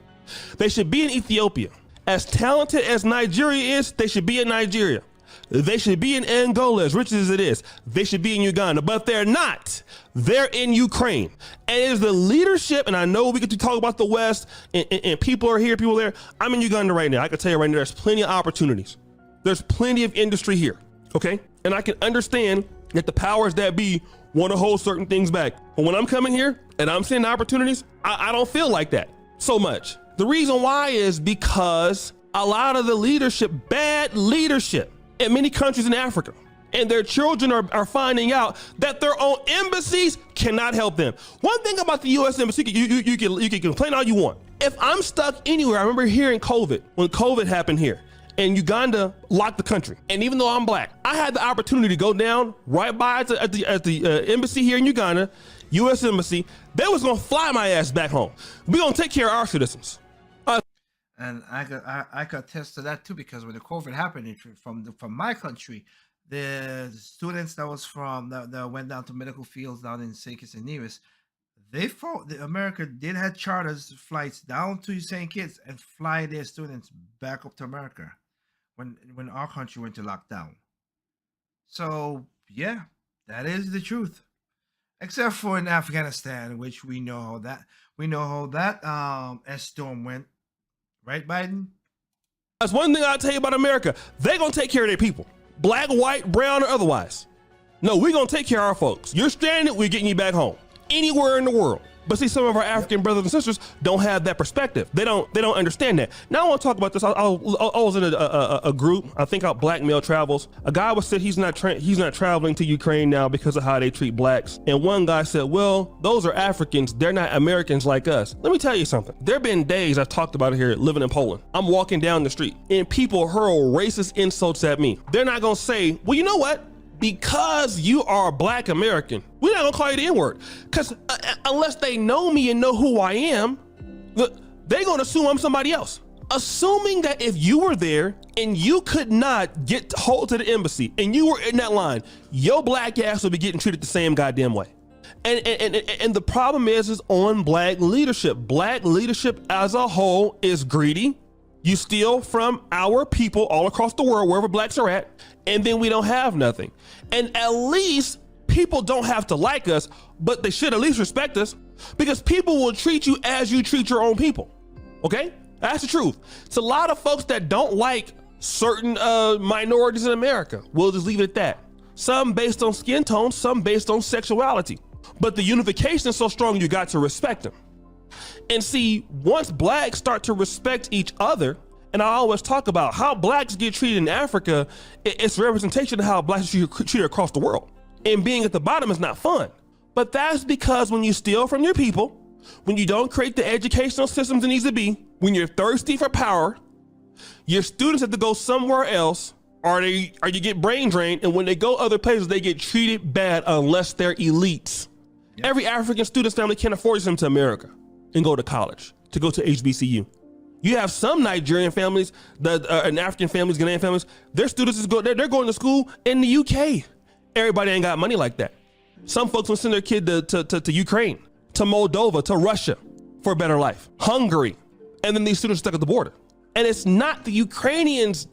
They should be in Ethiopia. As talented as Nigeria is, they should be in Nigeria. They should be in Angola, as rich as it is. They should be in Uganda, but they're not. They're in Ukraine. And it is the leadership, and I know we get to talk about the West, and people are here, people there. I'm in Uganda right now. I can tell you right now, there's plenty of opportunities. There's plenty of industry here, okay? And I can understand that the powers that be want to hold certain things back. But when I'm coming here and I'm seeing opportunities, I don't feel like that so much. The reason why is because a lot of the leadership, bad leadership in many countries in Africa, and their children are finding out that their own embassies cannot help them. One thing about the U.S. Embassy, you can complain all you want. If I'm stuck anywhere, I remember hearing when COVID happened here, and Uganda locked the country. And even though I'm black, I had the opportunity to go down right by at the embassy here in Uganda, U.S. Embassy. They was gonna fly my ass back home. We gonna take care of our citizens. And I could attest to that too, because when the COVID happened from my country, the students that went down to medical fields down in St. Kitts and Nevis, America did have charters flights down to St. Kitts and fly their students back up to America when our country went to lockdown. So yeah, that is the truth. Except for in Afghanistan, which we know how that storm went. Right, Biden? That's one thing I'll tell you about America. They're going to take care of their people. Black, white, brown, or otherwise. No, we're going to take care of our folks. You're stranded, we're getting you back home. Anywhere in the world. But see, some of our African brothers and sisters don't have that perspective. They don't understand that. Now I want to talk about this. I was in a group, I think out Black Male Travels. A guy was said he's not traveling to Ukraine now because of how they treat blacks. And one guy said, well, those are Africans. They're not Americans like us. Let me tell you something. There have been days, I've talked about it here, living in Poland. I'm walking down the street and people hurl racist insults at me. They're not going to say, well, you know what? Because you are a Black American, we're not gonna call you the N-word. Because unless they know me and know who I am, they're gonna assume I'm somebody else. Assuming that if you were there and you could not get hold to the embassy and you were in that line, your black ass would be getting treated the same goddamn way. And the problem is on black leadership. Black leadership as a whole is greedy. You steal from our people all across the world, wherever blacks are at, and then we don't have nothing. And at least people don't have to like us, but they should at least respect us, because people will treat you as you treat your own people. Okay? That's the truth. It's a lot of folks that don't like certain minorities in America. We'll just leave it at that. Some based on skin tone, some based on sexuality. But the unification is so strong, you got to respect them. And see, once blacks start to respect each other, and I always talk about how blacks get treated in Africa, it's a representation of how blacks are treated across the world. And being at the bottom is not fun. But that's because when you steal from your people, when you don't create the educational systems it needs to be, when you're thirsty for power, your students have to go somewhere else, or you get brain drained, and when they go other places, they get treated bad unless they're elites. Yep. Every African student's family can't afford to come to America and go to college, to go to HBCU. You have some Nigerian families, and African families, Ghanaian families, their students they're going to school in the UK. Everybody ain't got money like that. Some folks will send their kid to Ukraine, to Moldova, to Russia for a better life, Hungary, and then these students stuck at the border. And it's not the Ukrainians,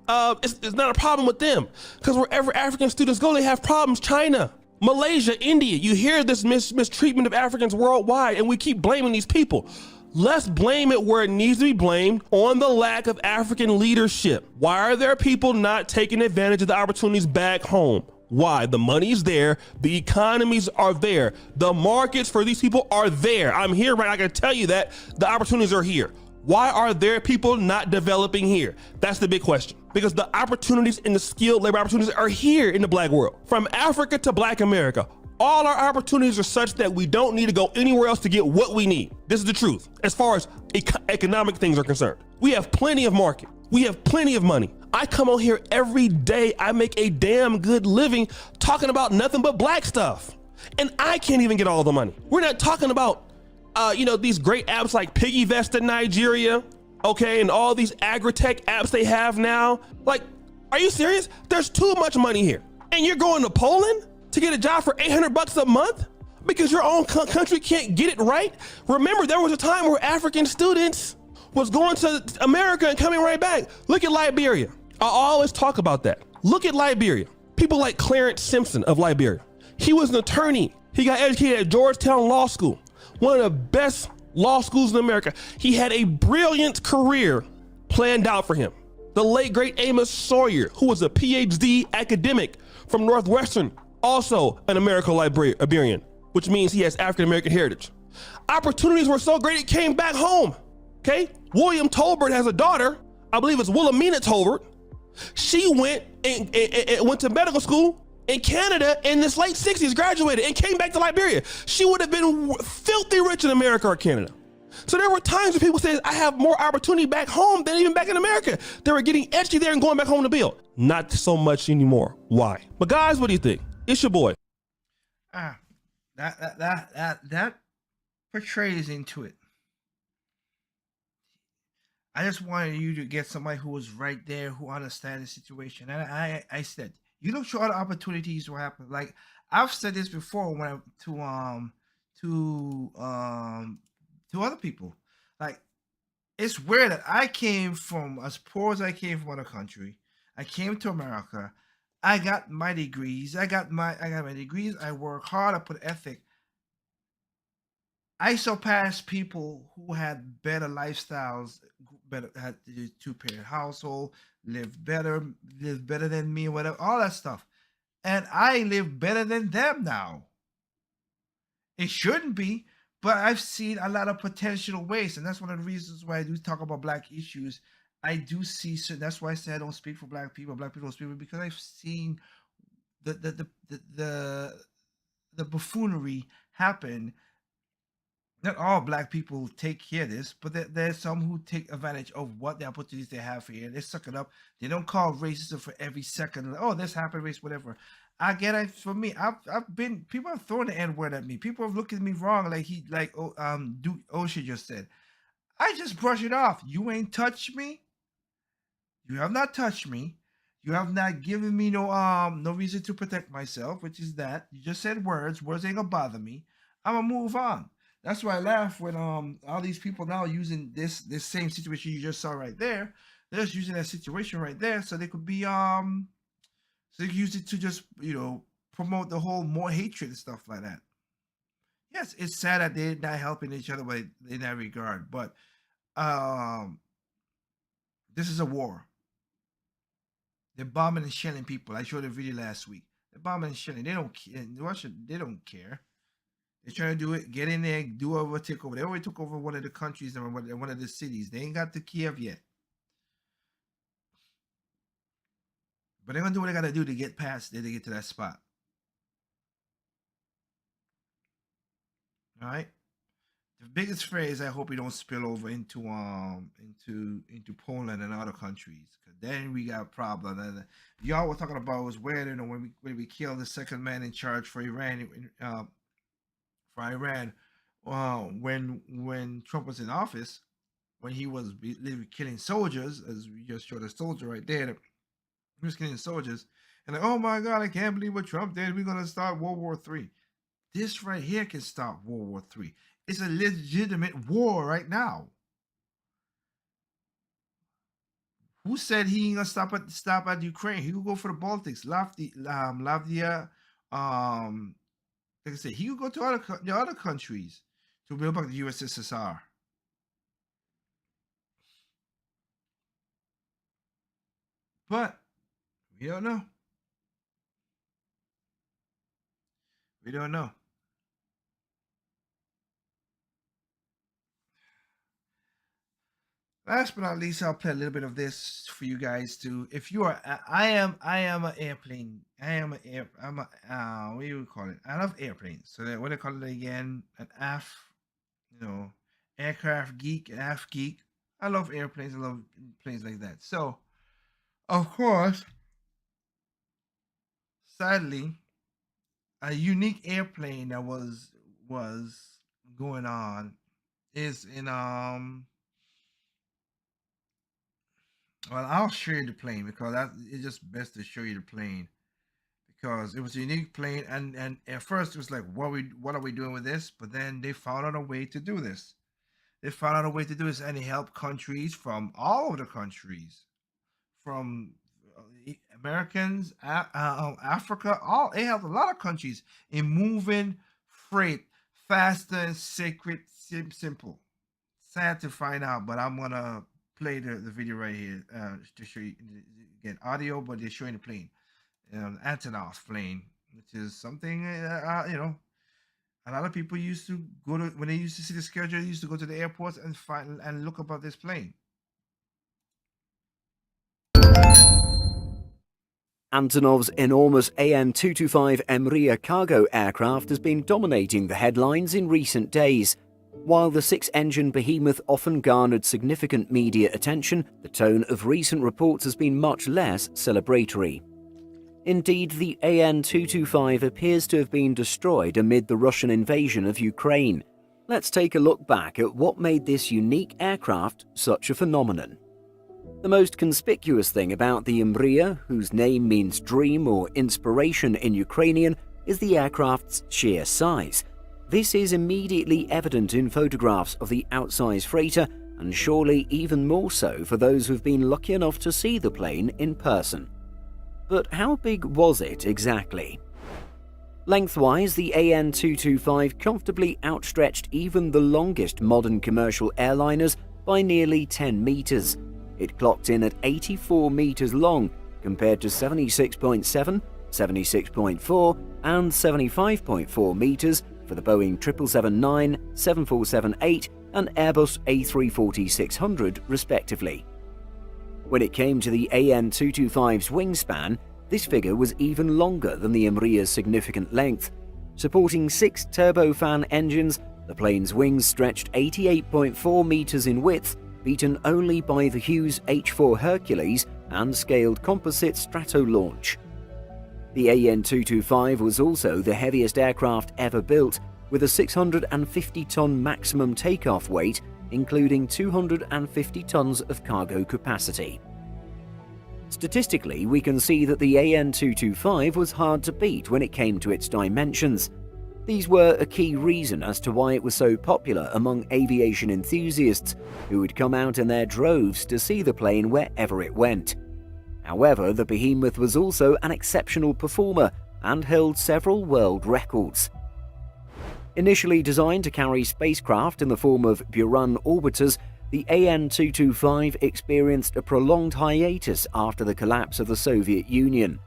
it's not a problem with them, because wherever African students go, they have problems. China, Malaysia, India, you hear this mistreatment of Africans worldwide, and we keep blaming these people. Let's blame it where it needs to be blamed, on the lack of African leadership. Why are there people not taking advantage of the opportunities back home? Why? The money's there, the economies are there, the markets for these people are there. I'm here, right? I can tell you that the opportunities are here. Why are there people not developing here? That's the big question. Because the opportunities and the skilled labor opportunities are here in the black world. From Africa to Black America, all our opportunities are such that we don't need to go anywhere else to get what we need. This is the truth. As far as economic things are concerned, we have plenty of market. We have plenty of money. I come on here every day. I make a damn good living talking about nothing but black stuff. And I can't even get all the money. We're not talking about these great apps like PiggyVest in Nigeria, okay, and all these agri-tech apps they have now. Like, are you serious? There's too much money here. And you're going to Poland to get a job for $800 a month because your own country can't get it right? Remember, there was a time where African students was going to America and coming right back. Look at Liberia. I always talk about that. Look at Liberia. People like Clarence Simpson of Liberia. He was an attorney. He got educated at Georgetown Law School, one of the best law schools in America. He had a brilliant career planned out for him. The late great Amos Sawyer, who was a PhD academic from Northwestern, also an American Liberian, which means he has African American heritage. Opportunities were so great it came back home. Okay, William Tolbert has a daughter, I believe it's Wilhelmina Tolbert. She went and went to medical school in Canada in this late 60s, graduated and came back to Liberia. She would have been filthy rich in America or Canada. So there were times when people said, I have more opportunity back home than even back in America. They were getting edgy there and going back home to build. Not so much anymore. Why? But guys, what do you think? It's your boy. That portrays into it. I just wanted you to get somebody who was right there, who understands the situation. And I said, you look for other opportunities will happen. Like I've said this before when to other people. Like it's weird that I came from as poor as I came from another country. I came to America. I got my degrees. I got my degrees. I work hard. I put ethic. I surpassed people who had better lifestyles, had a two-parent household, lived better than me, whatever, all that stuff. And I live better than them now. It shouldn't be, But I've seen a lot of potential waste, and that's one of the reasons why I do talk about black issues. I do see, so that's why I say I don't speak for black people. Black people don't speak for, because I've seen the buffoonery happen. Not all black people take care of this, but there's some who take advantage of what the opportunities they have here. They suck it up. They don't call racism for every second. Oh, this happened, race, whatever. I get it. For me, I've been, people have thrown the N-word at me. People have looked at me wrong, like Duke Osha just said. I just brush it off. You ain't touched me. You have not touched me. You have not given me no reason to protect myself, which is that you just said words. Words ain't gonna bother me. I'm gonna move on. That's why I laugh when all these people now using this same situation you just saw right there. They're just using that situation right there so they could be so they could use it to just, you know, promote the whole more hatred and stuff like that. Yes, it's sad that they're not helping each other in that regard, but this is a war. They're bombing and shelling people. I showed a video last week. They're bombing and shelling. They don't care. In Russia, they don't care. They're trying to do it, get in there, do over, take over. They already took over one of the countries and one of the cities. They ain't got to Kiev yet. But they're going to do what they got to do to get past there, to get to that spot. All right? The biggest phrase, I hope we don't spill over into Poland and other countries, because then we got a problem. And y'all were talking about was where, you know, when we killed the second man in charge for Iran, when Trump was in office, when he was killing soldiers, as we just showed a soldier right there, he was killing soldiers, and like, oh my God, I can't believe what Trump did. We're gonna start World War III. This right here can start World War III. It's a legitimate war right now. Who said he ain't gonna stop at Ukraine? He will go for the Baltics, Latvia, like I said, he would go to the other countries to build back the USSR. But we don't know. We don't know. Last but not least, I'll play a little bit of this for you guys too. If you are, I am an airplane. I'm a what do you call it? I love airplanes. So what do they call it again? An aircraft geek, an aft geek. I love airplanes. I love planes like that. So, of course, sadly, a unique airplane that was going on is in well, I'll show you the plane because it's just best to show you the plane, because it was a unique plane, and at first it was like, what are we doing with this? But then they found out a way to do this. They found out a way to do this, and it helped countries from all over the countries, from Americans, Africa, it helped a lot of countries in moving freight faster and simple. Sad to find out, but I'm gonna play the video right here to show you again audio, but they're showing the plane, Antonov plane, which is something you know, a lot of people used to go to, when they used to see the schedule, they used to go to the airports and find and look about this plane. Antonov's enormous AN-225 Emria cargo aircraft has been dominating the headlines in recent days. While the six-engine behemoth often garnered significant media attention, the tone of recent reports has been much less celebratory. Indeed, the AN-225 appears to have been destroyed amid the Russian invasion of Ukraine. Let's take a look back at what made this unique aircraft such a phenomenon. The most conspicuous thing about the Emria, whose name means dream or inspiration in Ukrainian, is the aircraft's sheer size. This is immediately evident in photographs of the outsize freighter, and surely even more so for those who've been lucky enough to see the plane in person. But how big was it exactly? Lengthwise, the AN-225 comfortably outstretched even the longest modern commercial airliners by nearly 10 meters. It clocked in at 84 meters long, compared to 76.7, 76.4, and 75.4 meters for for the Boeing 777-9, 747-8 and Airbus A340-600 respectively. When it came to the AN-225's wingspan, this figure was even longer than the Emria's significant length. Supporting 6 turbofan engines, the plane's wings stretched 88.4 meters in width, beaten only by the Hughes H-4 Hercules and scaled composite Stratolaunch. The AN-225 was also the heaviest aircraft ever built, with a 650-ton maximum takeoff weight, including 250 tons of cargo capacity. Statistically, we can see that the AN-225 was hard to beat when it came to its dimensions. These were a key reason as to why it was so popular among aviation enthusiasts, who would come out in their droves to see the plane wherever it went. However, the behemoth was also an exceptional performer and held several world records. Initially designed to carry spacecraft in the form of Buran orbiters, the AN-225 experienced a prolonged hiatus after the collapse of the Soviet Union.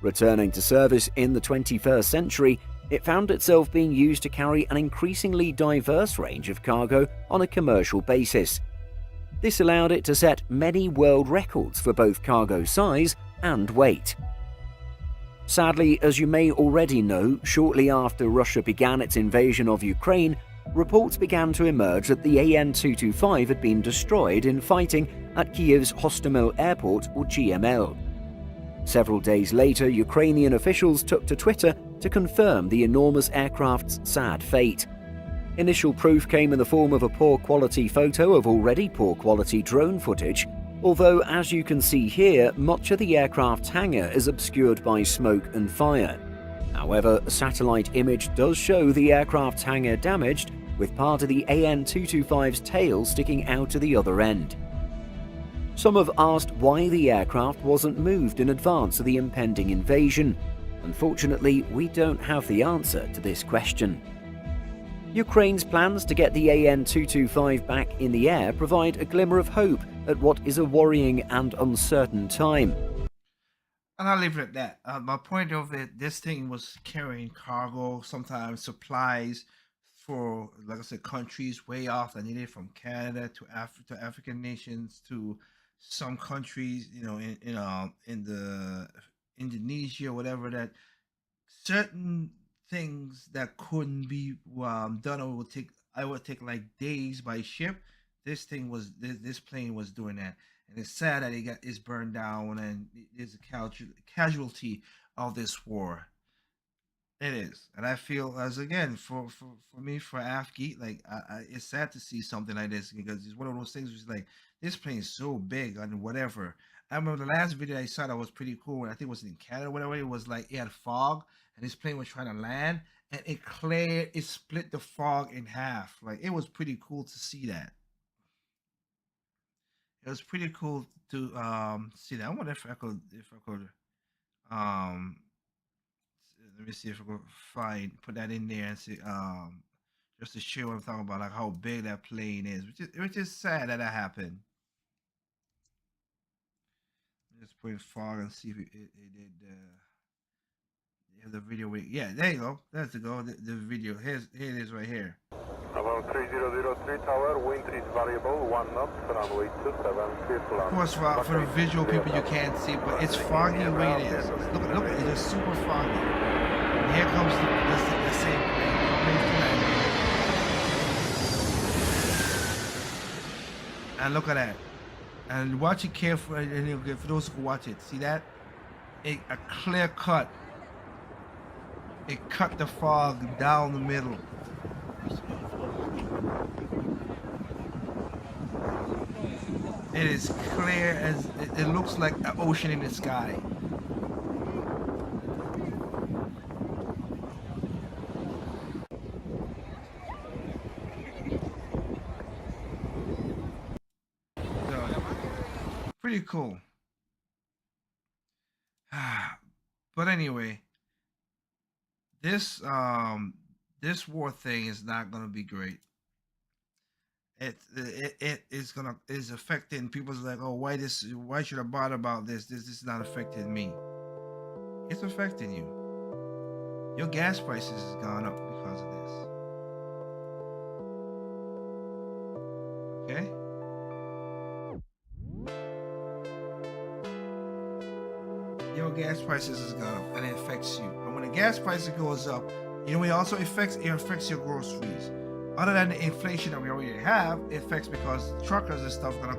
Returning to service in the 21st century, it found itself being used to carry an increasingly diverse range of cargo on a commercial basis. This allowed it to set many world records for both cargo size and weight. Sadly, as you may already know, shortly after Russia began its invasion of Ukraine, reports began to emerge that the AN-225 had been destroyed in fighting at Kiev's Hostomel Airport, or GML. Several days later, Ukrainian officials took to Twitter to confirm the enormous aircraft's sad fate. Initial proof came in the form of a poor quality photo of already poor quality drone footage, although as you can see here, much of the aircraft's hangar is obscured by smoke and fire. However, a satellite image does show the aircraft's hangar damaged, with part of the AN-225's tail sticking out to the other end. Some have asked why the aircraft wasn't moved in advance of the impending invasion. Unfortunately, we don't have the answer to this question. Ukraine's plans to get the AN-225 back in the air provide a glimmer of hope at what is a worrying and uncertain time. And I'll leave it at that. My point of it, this thing was carrying cargo, sometimes supplies for, like I said, countries way off that needed, from Canada to African nations to some countries, you know, in the Indonesia, whatever, that certain things that couldn't be done or would take like days by ship. This plane was doing that. And it's sad that it's burned down and is a casualty of this war. It is. And I feel, as again, for me, for AFGEET, like, it's sad to see something like this, because it's one of those things which is like, this plane is so big and whatever. I remember the last video I saw that was pretty cool. I think it was in Canada or whatever. It was like, it had fog and this plane was trying to land and it split the fog in half. Like, it was pretty cool to see that. It was pretty cool to see that. I wonder if I could let me see if I could put that in there and see just to show what I'm talking about, like how big that plane is, which is sad that happened. Just put in fog and see if it did have the video. Yeah, there you go. That's the video. Here it is right here. About 3003 tower, wind is variable, 1 knot, runway 27, clear. Of course, for the visual people, you can't see, but it's foggy the way it is. Look, it's just super foggy. And here comes the same plane. And look at that. And watch it carefully, and for those who can watch it, see that? A clear cut. It cut the fog down the middle. It is clear as it looks like an ocean in the sky. So, pretty cool. But anyway, this war thing is not gonna be great. It is affecting people's like, oh, why should I bother about this? This is not affecting me. It's affecting you. Your gas prices has gone up because of this. Okay? Your gas prices has gone up and it affects you. And when the gas price goes up, you know what it also affects? It affects your groceries. Other than the inflation that we already have, it affects because truckers and stuff gonna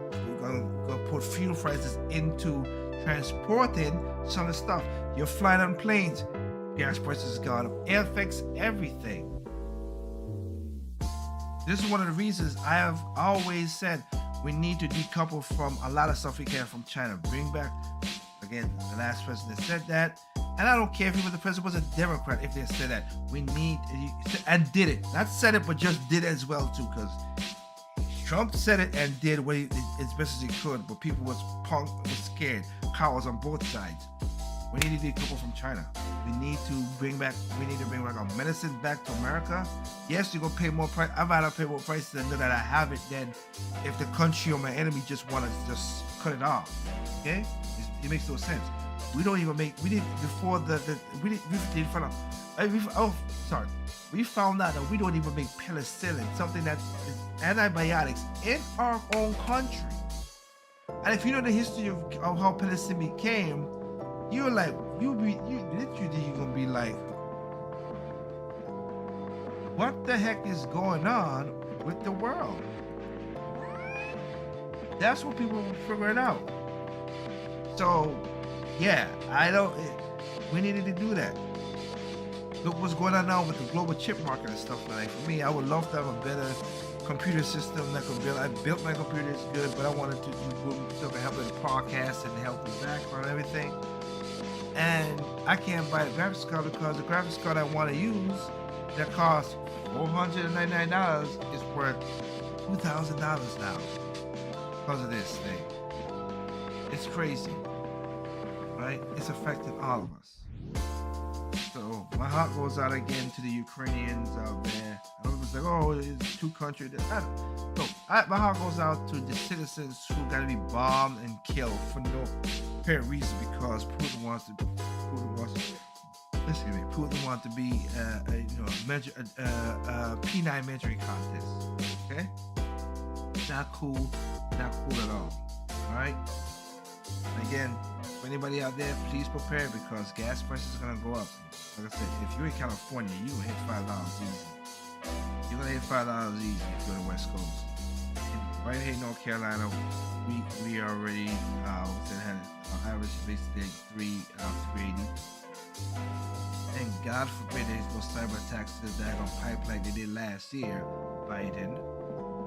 put fuel prices into transporting some of the stuff. You're flying on planes, gas prices has gone up. It affects everything. This is one of the reasons I have always said we need to decouple from a lot of stuff we can from China. Bring back, again, the last president said that. And I don't care if he was the president was a Democrat, if they said that. We need, and did it. Not said it, but just did it as well too, because Trump said it and did what as best as he could, but people was scared. Cowards on both sides. We need to decouple from China. We need to bring back our medicine back to America. Yes, you're gonna pay more price. I'd rather pay more prices than know that I have it than if the country or my enemy just wanna just cut it off. Okay? It makes no sense. We don't even make, we didn't, before we found out that we don't even make penicillin, something that is antibiotics, in our own country. And if you know the history of how penicillin became, you're like, you're gonna be like, what the heck is going on with the world? That's what people will figure it out. So, yeah, we needed to do that. Look what's going on now with the global chip market and stuff like that. For me, I would love to have a better computer system that could build. I built my computer, it's good, but I wanted to improve stuff and help with the podcast and help with background and everything. And I can't buy a graphics card because the graphics card I want to use that costs $499 is worth $2,000 now because of this thing. It's crazy. Right? It's affecting all of us. So my heart goes out again to the Ukrainians out there. I was like, oh, it's two countries. My heart goes out to the citizens who got to be bombed and killed for no apparent reason because Putin wants to be P9 mentoring contest. Okay? Not cool at all. All right? Again, for anybody out there, please prepare because gas prices are gonna go up. Like I said, if you're in California, you will hit $5 easy. You're gonna hit $5 easy if you're on the West Coast. And right here in North Carolina, we already had our average basically $3.80. And God forbid there's no cyber attacks to the daggone pipe like they did last year. Biden,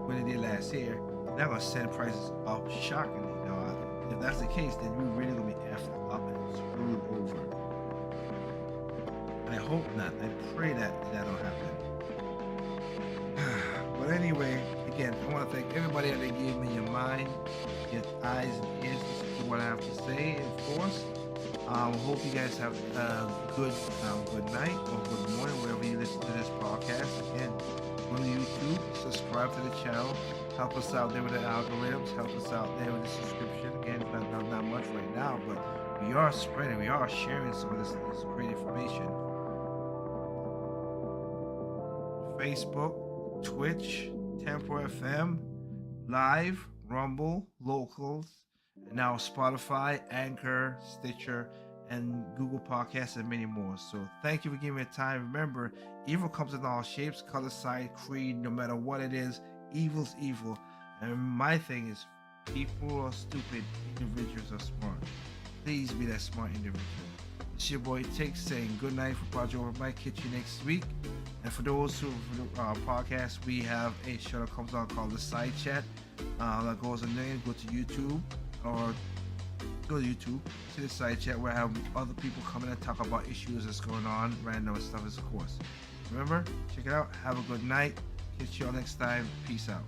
when they did last year, they're gonna send prices up shockingly. If that's the case, then we're really gonna be effed up and screwed over. I hope not. I pray that don't happen. But anyway, again, I want to thank everybody that gave me your mind, your eyes and ears to listen to what I have to say. And of course, hope you guys have a good night or good morning wherever you listen to this podcast. Again, go to YouTube, subscribe to the channel. Help us out there with the algorithms. Help us out there with the subscription. Again, not much right now, but we are spreading, we are sharing some of this great information. Facebook, Twitch, Tempo FM, Live, Rumble, Locals, and now Spotify, Anchor, Stitcher, and Google Podcasts, and many more. So thank you for giving me time. Remember, evil comes in all shapes, color, size, creed, no matter what it is. Evil's evil, and my thing is people are stupid, individuals are smart. Please be that smart individual. It's your boy Tick saying good night for Project Over My Kitchen next week. And for those who podcast, we have a show that comes out called The Side Chat that goes on there. Go to YouTube or go to YouTube, see The Side Chat where I have other people coming and talk about issues that's going on, random stuff, of course. Remember, check it out. Have a good night. Catch y'all next time. Peace out.